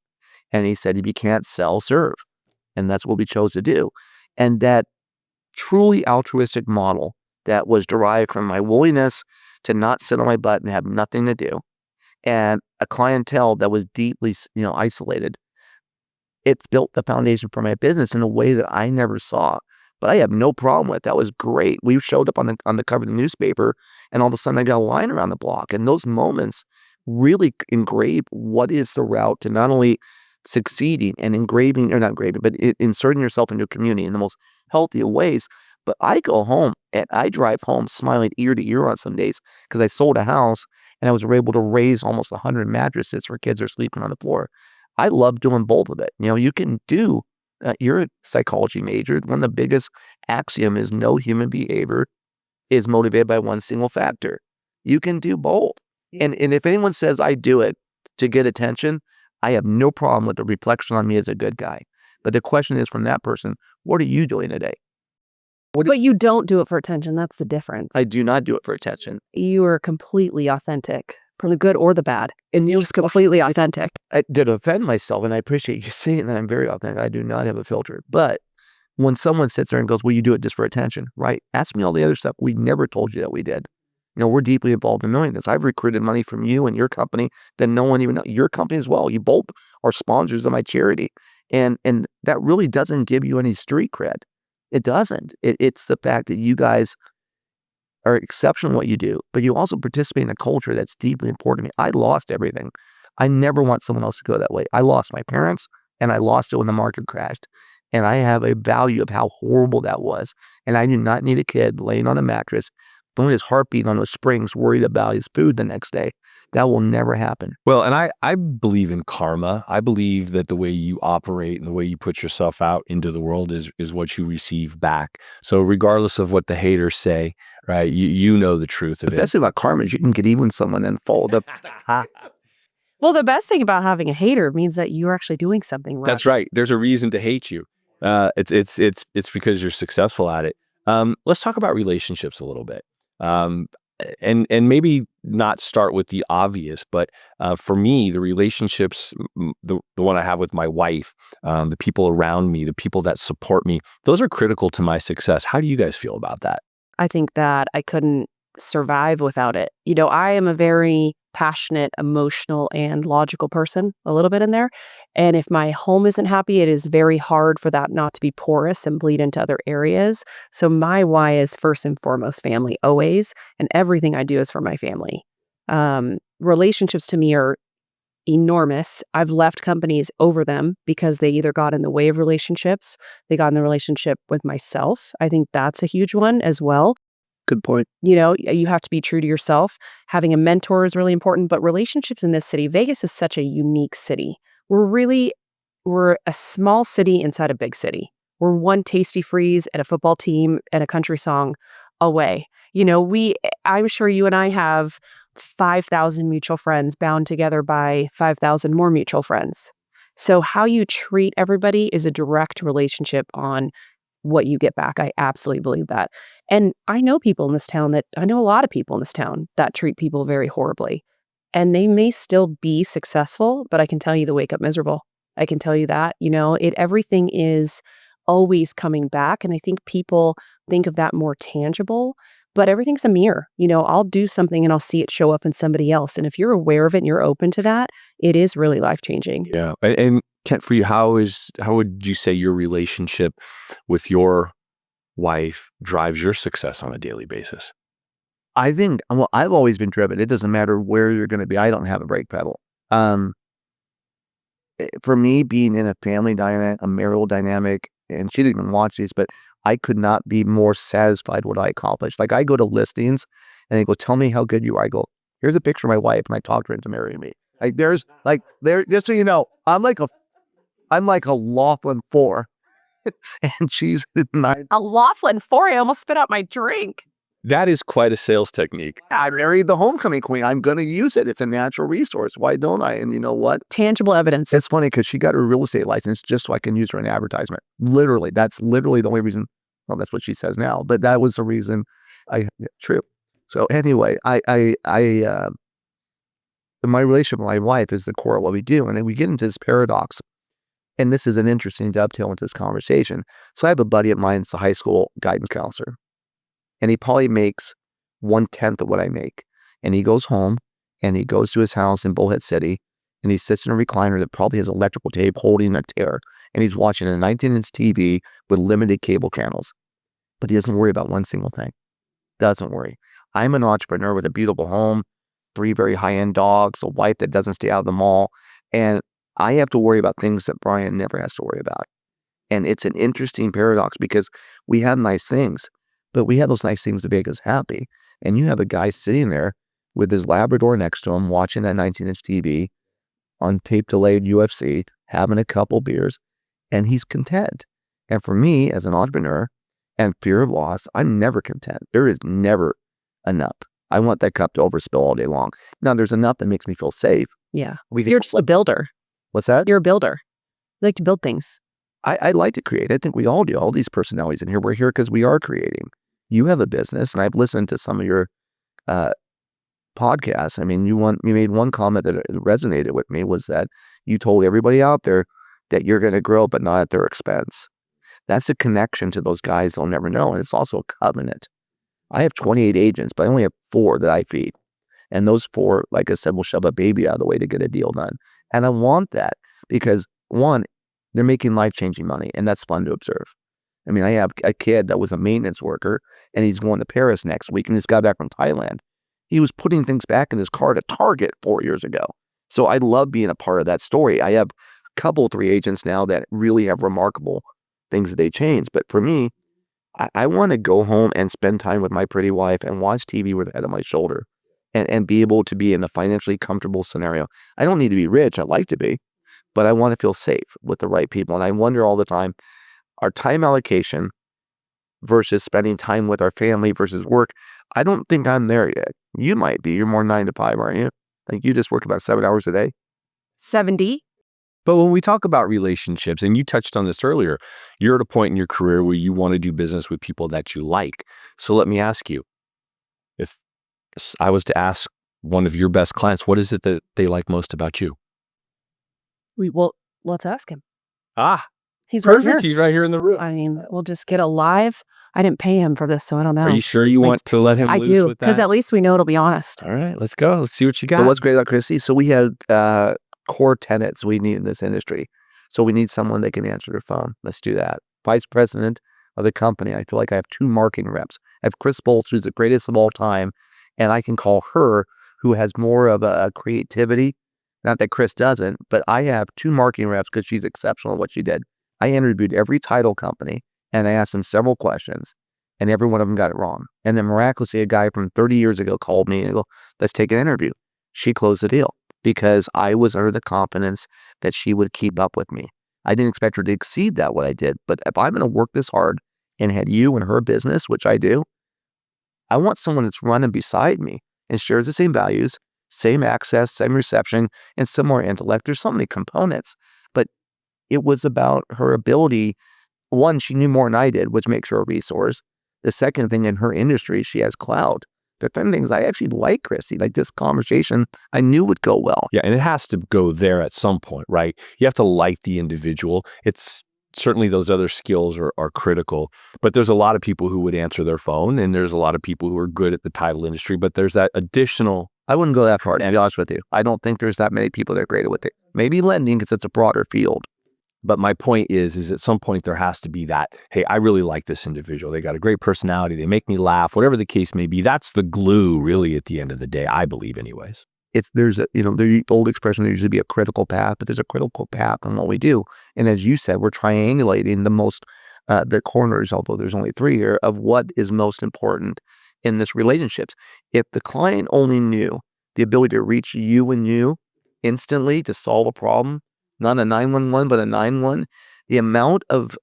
And he said, if you can't sell, serve. And that's what we chose to do. And that truly altruistic model that was derived from my willingness to not sit on my butt and have nothing to do, and a clientele that was deeply, isolated, it's built the foundation for my business in a way that I never saw. But I have no problem with. That was great. We showed up on the cover of the newspaper, and all of a sudden I got a line around the block. And those moments really engrave what is the route to not only succeeding and inserting yourself into a community in the most healthy of ways. But I go home and I drive home smiling ear to ear on some days because I sold a house and I was able to raise almost 100 mattresses where kids are sleeping on the floor. I love doing both of it. You can do. You're a psychology major. One of the biggest axiom is no human behavior is motivated by one single factor. You can do both. And if anyone says I do it to get attention, I have no problem with the reflection on me as a good guy. But the question is from that person, what are you doing today? But you don't do it for attention. That's the difference. I do not do it for attention. You are completely authentic, from the good or the bad. And you're just completely authentic. I did offend myself, and I appreciate you saying that I'm very authentic. I do not have a filter. But when someone sits there and goes, well, you do it just for attention, right? Ask me all the other stuff we never told you that we did. We're deeply involved in knowing this. I've recruited money from you and your company that no one even knows. Your company as well. You both are sponsors of my charity. And that really doesn't give you any street cred. It doesn't. It's the fact that you guys are exceptional at what you do, but you also participate in a culture that's deeply important to me. I lost everything. I never want someone else to go that way. I lost my parents, and I lost it when the market crashed. And I have a value of how horrible that was. And I do not need a kid laying on a mattress, throwing his heartbeat on those springs, worried about his food the next day. That will never happen. Well, and I believe in karma. I believe that the way you operate and the way you put yourself out into the world is what you receive back. So regardless of what the haters say, right, you know the truth of The it. best thing about karma is you can get even with someone and fold up. Well, the best thing about having a hater means that you're actually doing something right. That's right. There's a reason to hate you. It's because you're successful at it. Let's talk about relationships a little bit. And maybe not start with the obvious, but for me, the relationships, the one I have with my wife, the people around me, the people that support me, those are critical to my success. How do you guys feel about that? I think that I couldn't survive without it. I am a very passionate, emotional, and logical person, a little bit in there. And if my home isn't happy, it is very hard for that not to be porous and bleed into other areas. So my why is first and foremost family, always. And everything I do is for my family. Relationships to me are enormous. I've left companies over them because they either got in the way of relationships, they got in the relationship with myself. I think that's a huge one as well. Good point. You have to be true to yourself. Having a mentor is really important, but relationships in this city, Vegas is such a unique city. We're a small city inside a big city. We're one Tasty Freeze and a football team and a country song away. I'm sure you and I have 5,000 mutual friends bound together by 5,000 more mutual friends. So how you treat everybody is a direct relationship on what you get back. I absolutely believe that. And I know a lot of people in this town that treat people very horribly. And they may still be successful, but I can tell you they wake up miserable. I can tell you that, everything is always coming back. And I think people think of that more tangible, but everything's a mirror. I'll do something and I'll see it show up in somebody else. And if you're aware of it and you're open to that, it is really life-changing. Yeah. And Kent, for you, how would you say your relationship with your wife drives your success on a daily basis? I think, well, I've always been driven. It doesn't matter where you're going to be. I don't have a brake pedal. For me, being in a family dynamic, a marital dynamic, and she didn't even watch these, but I could not be more satisfied with what I accomplished. Like I go to listings and they go, tell me how good you are. I go, here's a picture of my wife, and I talked her into marrying me. Just so you know, I'm like a Laughlin 4 and she's 9. A Laughlin 4, I almost spit out my drink. That is quite a sales technique. I married the homecoming queen. I'm going to use it. It's a natural resource. Why don't I? And you know what? Tangible evidence. It's funny because she got her real estate license just so I can use her in advertisement. Literally, that's literally the only reason. Well, that's what she says now, but that was the reason. True. So anyway, my relationship with my wife is the core of what we do, and then we get into this paradox. And this is an interesting dovetail into this conversation. So I have a buddy of mine that's a high school guidance counselor, and he probably makes 1/10 of what I make. And he goes home and he goes to his house in Bullhead City, and he sits in a recliner that probably has electrical tape holding a tear, and he's watching a 19-inch TV with limited cable channels. But he doesn't worry about one single thing. Doesn't worry. I'm an entrepreneur with a beautiful home, 3 very high-end dogs, a wife that doesn't stay out of the mall, and I have to worry about things that Brian never has to worry about. And it's an interesting paradox because we have nice things, but we have those nice things to make us happy. And you have a guy sitting there with his Labrador next to him, watching that 19-inch TV on tape-delayed UFC, having a couple beers, and he's content. And for me, as an entrepreneur and fear of loss, I'm never content. There is never enough. I want that cup to overspill all day long. Now, there's enough that makes me feel safe. Yeah. You're just a builder. What's that? You're a builder. You like to build things. I like to create. I think we all do. All these personalities in here, we're here because we are creating. You have a business, and I've listened to some of your podcasts. I mean, you made one comment that resonated with me, was that you told everybody out there that you're going to grow, but not at their expense. That's a connection to those guys they'll never know, and it's also a covenant. I have 28 agents, but I only have 4 that I feed. And those 4, like I said, will shove a baby out of the way to get a deal done. And I want that because, one, they're making life-changing money, and that's fun to observe. I mean, I have a kid that was a maintenance worker, and he's going to Paris next week, and he's got back from Thailand. He was putting things back in his car to Target 4 years ago. So I love being a part of that story. I have a couple, 3 agents now that really have remarkable things that they change. But for me, I want to go home and spend time with my pretty wife and watch TV with the head on my shoulder and be able to be in a financially comfortable scenario. I don't need to be rich. I'd like to be, but I want to feel safe with the right people. And I wonder all the time, our time allocation versus spending time with our family versus work. I don't think I'm there yet. You might be. You're more 9 to 5, aren't you? Like you just work about 7 hours a day. 70. But when we talk about relationships, and you touched on this earlier, you're at a point in your career where you want to do business with people that you like. So let me ask you, if I was to ask one of your best clients, what is it that they like most about you? Well, let's ask him. He's Perfect. right here. He's right here in the room. I mean, we'll just get a live. I didn't pay him for this, so I don't know. Are you sure you want to let him I loose do, with that? because at least we know it'll be honest. All right, let's go. Let's see what you got. But what's great about Christy, so we have core tenets we need in this industry. So we need someone that can answer their phone. Let's do that. Vice president of the company. I feel like I have 2 marketing reps. I have Chris Bolts, who's the greatest of all time, and I can call her, who has more of a creativity. Not that Chris doesn't, but I have 2 marketing reps because she's exceptional at what she did. I interviewed every title company, and I asked them several questions, and every one of them got it wrong. And then miraculously, a guy from 30 years ago called me and go, let's take an interview. She closed the deal because I was under the confidence that she would keep up with me. I didn't expect her to exceed that, what I did. But if I'm going to work this hard and had you in her business, which I do, I want someone that's running beside me and shares the same values, same access, same reception, and similar intellect. There's so many components, but it was about her ability. One, she knew more than I did, which makes her a resource. The second thing, in her industry, she has clout. The third thing is I actually like Christy. Like this conversation, I knew would go well. Yeah, and it has to go there at some point, right? You have to like the individual. It's certainly those other skills are critical, but there's a lot of people who would answer their phone, and there's a lot of people who are good at the title industry, but there's that additional. I wouldn't go that far, to be honest with you. I don't think there's that many people that are great with it. Maybe lending because it's a broader field. But my point is at some point there has to be that, hey, I really like this individual. They got a great personality. They make me laugh, whatever the case may be. That's the glue really at the end of the day, I believe anyways. There's the old expression, there usually be a critical path, but there's a critical path on what we do. And as you said, we're triangulating the corners, although there's only 3 here, of what is most important in this relationships. If the client only knew the ability to reach you and you instantly to solve a problem, not a 911, but a 911, the amount of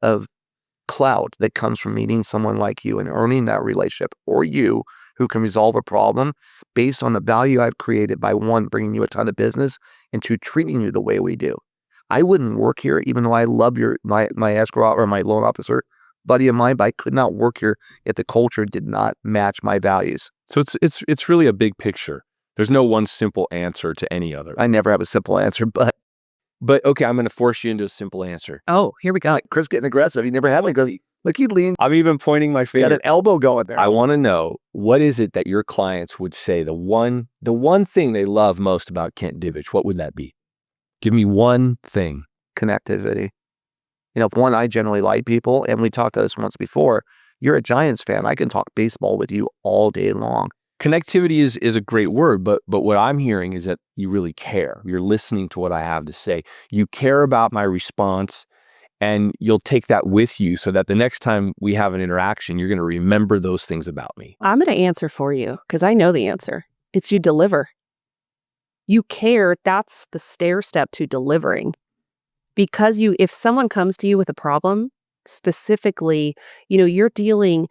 clout that comes from meeting someone like you and earning that relationship, or you who can resolve a problem based on the value I've created by 1, bringing you a ton of business, and 2, treating you the way we do. I wouldn't work here, even though I love my escrow or my loan officer buddy of mine, but I could not work here if the culture did not match my values. So it's really a big picture. There's no one simple answer to any other. I never have a simple answer, but okay, I'm going to force you into a simple answer. Oh, here we go. like Chris getting aggressive. He never had me go. Look, he leaned. I'm even pointing my Got finger. an elbow going there. I want to know, what is it that your clients would say the one thing they love most about Kent Divich? What would that be? Give me one thing. Connectivity. One, I generally like people, and we talked about this once before. You're a Giants fan. I can talk baseball with you all day long. Connectivity is a great word, but what I'm hearing is that you really care. You're listening to what I have to say. You care about my response, and you'll take that with you so that the next time we have an interaction, you're going to remember those things about me. I'm going to answer for you because I know the answer. It's you deliver. You care. That's the stair step to delivering. Because if someone comes to you with a problem, specifically, you're dealing,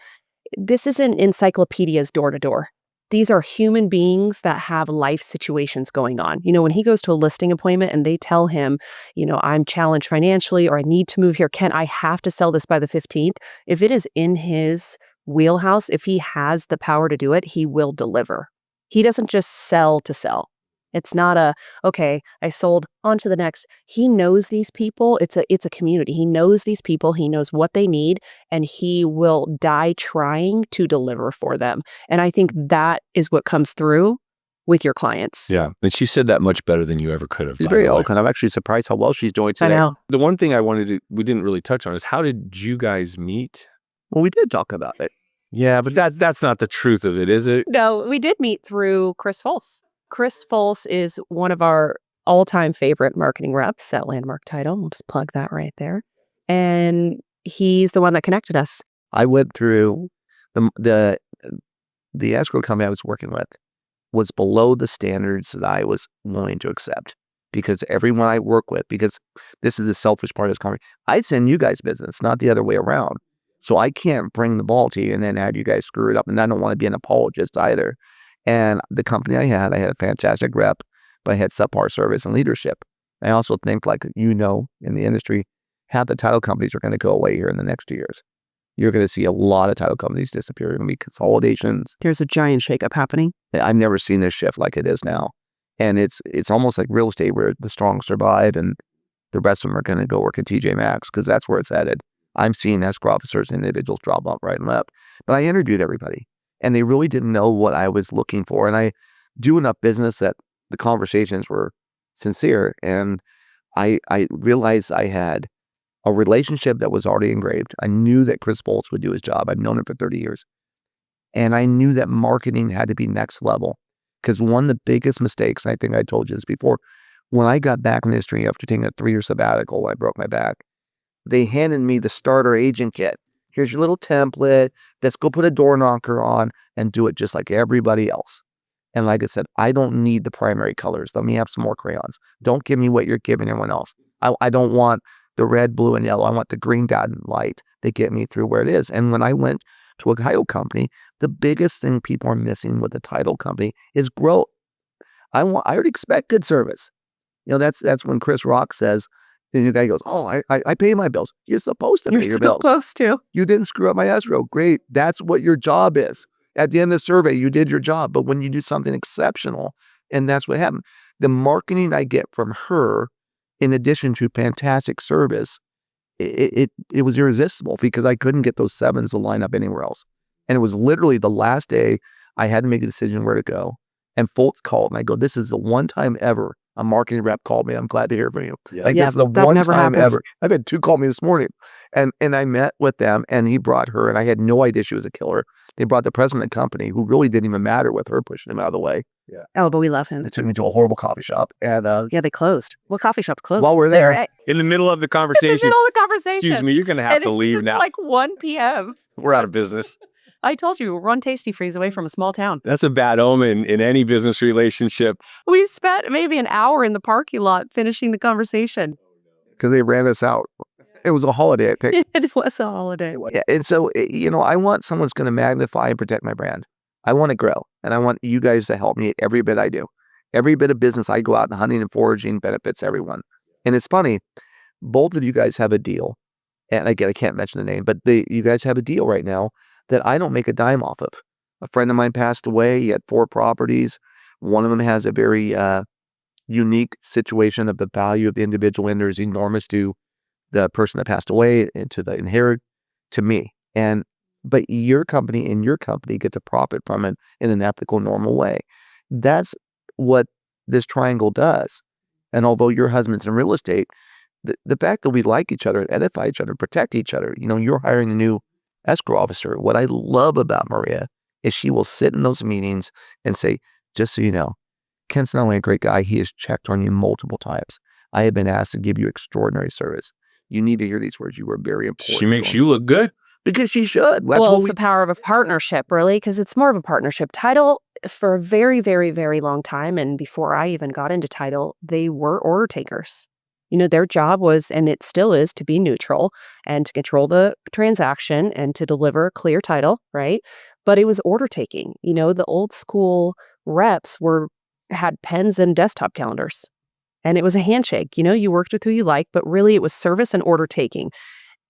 this isn't encyclopedias door to door. These are human beings that have life situations going on. When he goes to a listing appointment and they tell him, I'm challenged financially, or I need to move here, I have to sell this by the 15th. If it is in his wheelhouse, if he has the power to do it, he will deliver. He doesn't just sell to sell. It's not okay, I sold, on to the next. He knows these people. It's a community. He knows these people. He knows what they need, and he will die trying to deliver for them. And I think that is what comes through with your clients. Yeah, and she said that much better than you ever could have. She's very eloquent. I'm actually surprised how well she's doing today. I know. The one thing we didn't really touch on is, how did you guys meet? Well, we did talk about it. Yeah, but that's not the truth of it, is it? No, we did meet through Chris Fultz. Chris Fultz is one of our all-time favorite marketing reps at Landmark Title. We'll just plug that right there. And he's the one that connected us. I went through the escrow company I was working with was below the standards that I was willing to accept, because everyone I work with, because this is the selfish part of this conversation, I send you guys business, not the other way around. So I can't bring the ball to you and then have you guys screw it up. And I don't want to be an apologist either. And the company I had a fantastic rep, but I had subpar service and leadership. I also think, like, in the industry, half the title companies are going to go away here in the next 2 years. You're going to see a lot of title companies disappear. There are going to be consolidations. There's a giant shakeup happening. I've never seen this shift like it is now. And it's almost like real estate, where the strong survive and the rest of them are going to go work at TJ Maxx, because that's where it's headed. I'm seeing escrow officers and individuals drop off right and left. But I interviewed everybody, and they really didn't know what I was looking for. And I do enough business that the conversations were sincere. And I realized I had a relationship that was already engraved. I knew that Chris Bolts would do his job. I've known him for 30 years. And I knew that marketing had to be next level. Because one of the biggest mistakes, and I think I told you this before, when I got back in the industry after taking a 3-year sabbatical when I broke my back, they handed me the starter agent kit. Here's your little template. Let's go put a door knocker on and do it just like everybody else. And like I said, I don't need the primary colors. Let me have some more crayons. Don't give me what you're giving everyone else. I don't want the red, blue, and yellow. I want the green dot and light that get me through where it is. And when I went to a title company, the biggest thing people are missing with a title company is growth. I would expect good service. That's when Chris Rock says, and the guy goes, "Oh, I pay my bills." You're supposed to pay your bills. You're supposed to. You didn't screw up my escrow. Great. That's what your job is. At the end of the survey, you did your job. But when you do something exceptional, and that's what happened, the marketing I get from her, in addition to fantastic service, it was irresistible, because I couldn't get those 7s to line up anywhere else. And it was literally the last day I had to make a decision where to go. And Fultz called, and I go, "This is the one time ever a marketing rep called me. I'm glad to hear from you." Yeah. Like, Yeah, this is the that one never time happens. ever. I've had 2 call me this morning. And I met with them, and he brought her, and I had no idea she was a killer. They brought the president of the company, who really didn't even matter with her pushing him out of the way. Oh, but we love him. They took me to a horrible coffee shop. And Yeah, they closed. What coffee shop's closed? while we're there, In the middle of the In the conversation, middle of the conversation. excuse me, you're going to have And to leave it's now. like 1 p.m. We're out of business. I told you, we're 1 Tasty Freeze away from a small town. That's a bad omen in any business relationship. We spent maybe an hour in the parking lot finishing the conversation. because they ran us out. It was a holiday, I think. It was a holiday. Yeah, and so, I want someone who's going to magnify and protect my brand. I want to grow, and I want you guys to help me at every bit I do. Every bit of business I go out and hunting and foraging benefits everyone. And it's funny, both of you guys have a deal. And again, I can't mention the name, but you guys have a deal right now that I don't make a dime off of. A friend of mine passed away. He had 4 properties. One of them has a very unique situation of the value of the individual lender is enormous to the person that passed away and to the inherit to me. But your company and your company get to profit from it in an ethical, normal way. That's what this triangle does. And although your husband's in real estate, the fact that we like each other and edify each other, protect each other, you're hiring a new escrow officer. What I love about Maria is she will sit in those meetings and say, "Just so you know, Kent's not only a great guy, he has checked on you multiple times. I have been asked to give you extraordinary service. You need to hear these words. You were very important." She makes you look good. Because she should. That's Well, what it's the power of a partnership, really, because it's more of a partnership. Title, for a very, very, very long time, and before I even got into title, they were order takers. Their job was, and it still is, to be neutral and to control the transaction and to deliver clear title, right? But it was order taking. The old school reps had pens and desktop calendars, and it was a handshake. You worked with who you like, but really it was service and order taking.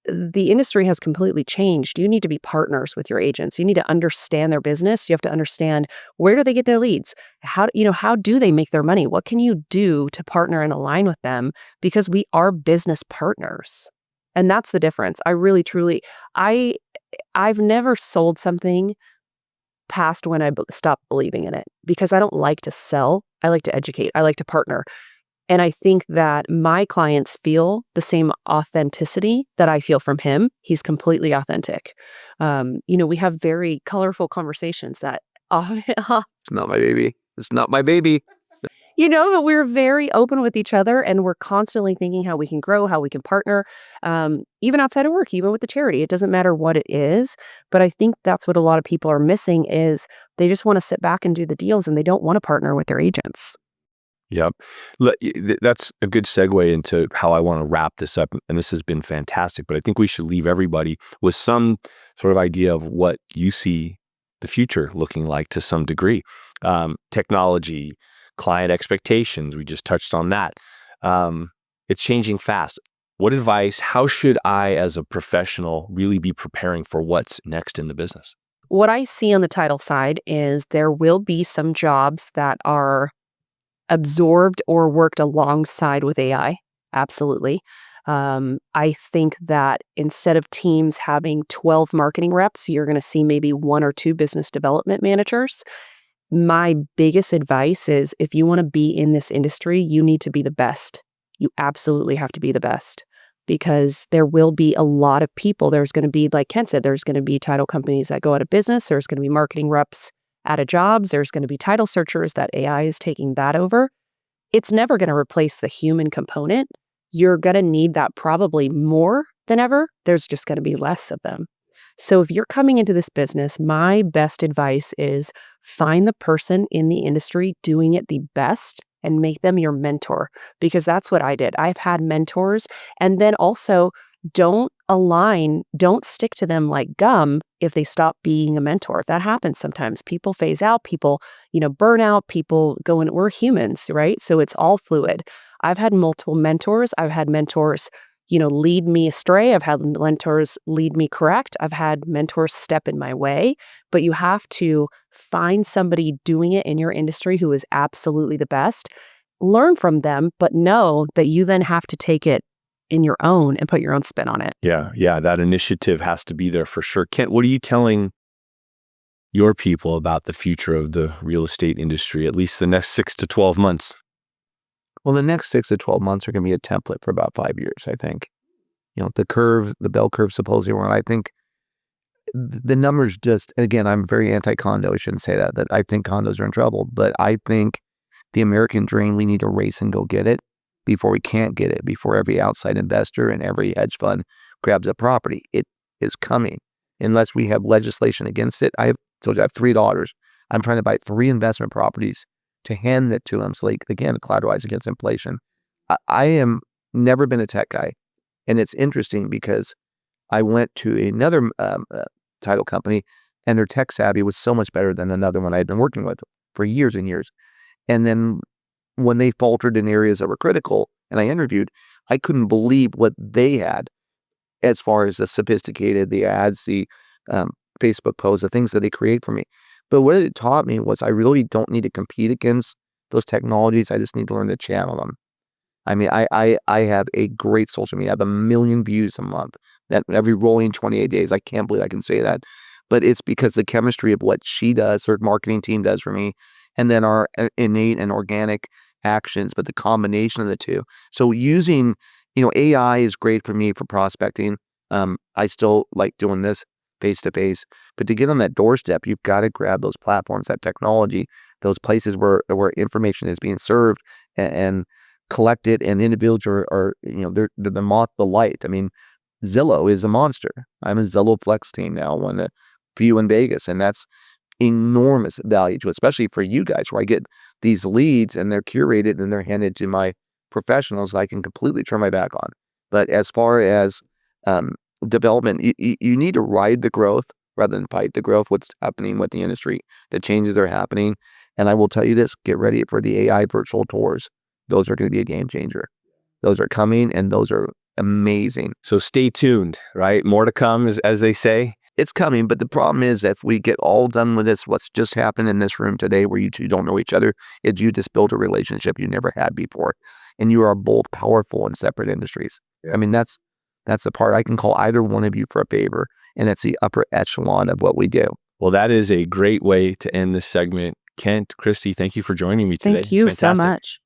The industry has completely changed. You need to be partners with your agents. You need to understand their business. You have to understand, where do they get their leads? How do they make their money? What can you do to partner and align with them? Because we are business partners. And that's the difference. I really, truly, I've never sold something past when I stopped believing in it, because I don't like to sell. I like to educate. I like to partner. And I think that my clients feel the same authenticity that I feel from him. He's completely authentic. We have very colorful conversations that It's not my baby. It's not my baby. But we're very open with each other and we're constantly thinking how we can grow, how we can partner, even outside of work, even with the charity. It doesn't matter what it is. But I think that's what a lot of people are missing is they just want to sit back and do the deals and they don't want to partner with their agents. Yep. That's a good segue into how I want to wrap this up. And this has been fantastic, but I think we should leave everybody with some sort of idea of what you see the future looking like to some degree. Technology, client expectations, we just touched on that. It's changing fast. What advice, how should I as a professional really be preparing for what's next in the business? What I see on the title side is there will be some jobs that are absorbed or worked alongside with AI. Absolutely. I think that instead of teams having 12 marketing reps, you're going to see maybe 1 or 2 business development managers. My biggest advice is if you want to be in this industry, you need to be the best. You absolutely have to be the best because there will be a lot of people. There's going to be, like Ken said, there's going to be title companies that go out of business. There's going to be marketing reps out of jobs. There's going to be title searchers that AI is taking that over. It's never going to replace the human component. You're going to need that probably more than ever. There's just going to be less of them. So if you're coming into this business, my best advice is find the person in the industry doing it the best and make them your mentor, because that's what I did. I've had mentors, and then also don't stick to them like gum if they stop being a mentor. That happens sometimes. People phase out, people, burn out, people go in, we're humans, right? So it's all fluid. I've had multiple mentors. I've had mentors lead me astray. I've had mentors lead me correct. I've had mentors step in my way, but you have to find somebody doing it in your industry who is absolutely the best, learn from them, but know that you then have to take it in your own and put your own spin on it. Yeah. That initiative has to be there for sure. Kent, what are you telling your people about the future of the real estate industry, at least the next 6 to 12 months? Well, the next 6 to 12 months are going to be a template for about 5 years, I think. The bell curve supposedly wrong. I think the numbers again, I'm very anti-condo. I shouldn't say that I think condos are in trouble, but I think the American dream, we need to race and go get it before we can't get it, before every outside investor and every hedge fund grabs a property. It is coming unless we have legislation against it. I told you I have 3 daughters. I'm trying to buy 3 investment properties to hand it to them so they, again, collateralize against inflation. I am never been a tech guy. And it's interesting because I went to another title company and their tech savvy was so much better than another one I had been working with for years and years. And then when they faltered in areas that were critical and I interviewed, I couldn't believe what they had as far as the ads, the Facebook posts, the things that they create for me. But what it taught me was I really don't need to compete against those technologies. I just need to learn to channel them. I mean, I have a great social media. I have 1 million views a month. That every rolling 28 days. I can't believe I can say that. But it's because the chemistry of what she does, her marketing team does for me, and then our innate and organic actions, but the combination of the two. So using, AI is great for me for prospecting. I still like doing this face to face, but to get on that doorstep, you've got to grab those platforms, that technology, those places where information is being served and collected, and individuals are they're the moth, the light. I mean, Zillow is a monster. I'm a Zillow Flex team now, one of few in Vegas, and that's enormous value to, especially for you guys, where I get these leads and they're curated and they're handed to my professionals I can completely turn my back on. But as far as development, you need to ride the growth rather than fight the growth. What's happening with the industry, the changes are happening, and I will tell you this: get ready for the AI virtual tours. Those are going to be a game changer. Those are coming, and those are amazing. So stay tuned, right? More to come, as they say. It's coming, but the problem is if we get all done with this, what's just happened in this room today where you two don't know each other, is you just built a relationship you never had before. And you are both powerful in separate industries. Yeah. I mean, that's the part I can call either one of you for a favor, and it's the upper echelon of what we do. Well, that is a great way to end this segment. Kent, Christy, thank you for joining me today. Thank you so much.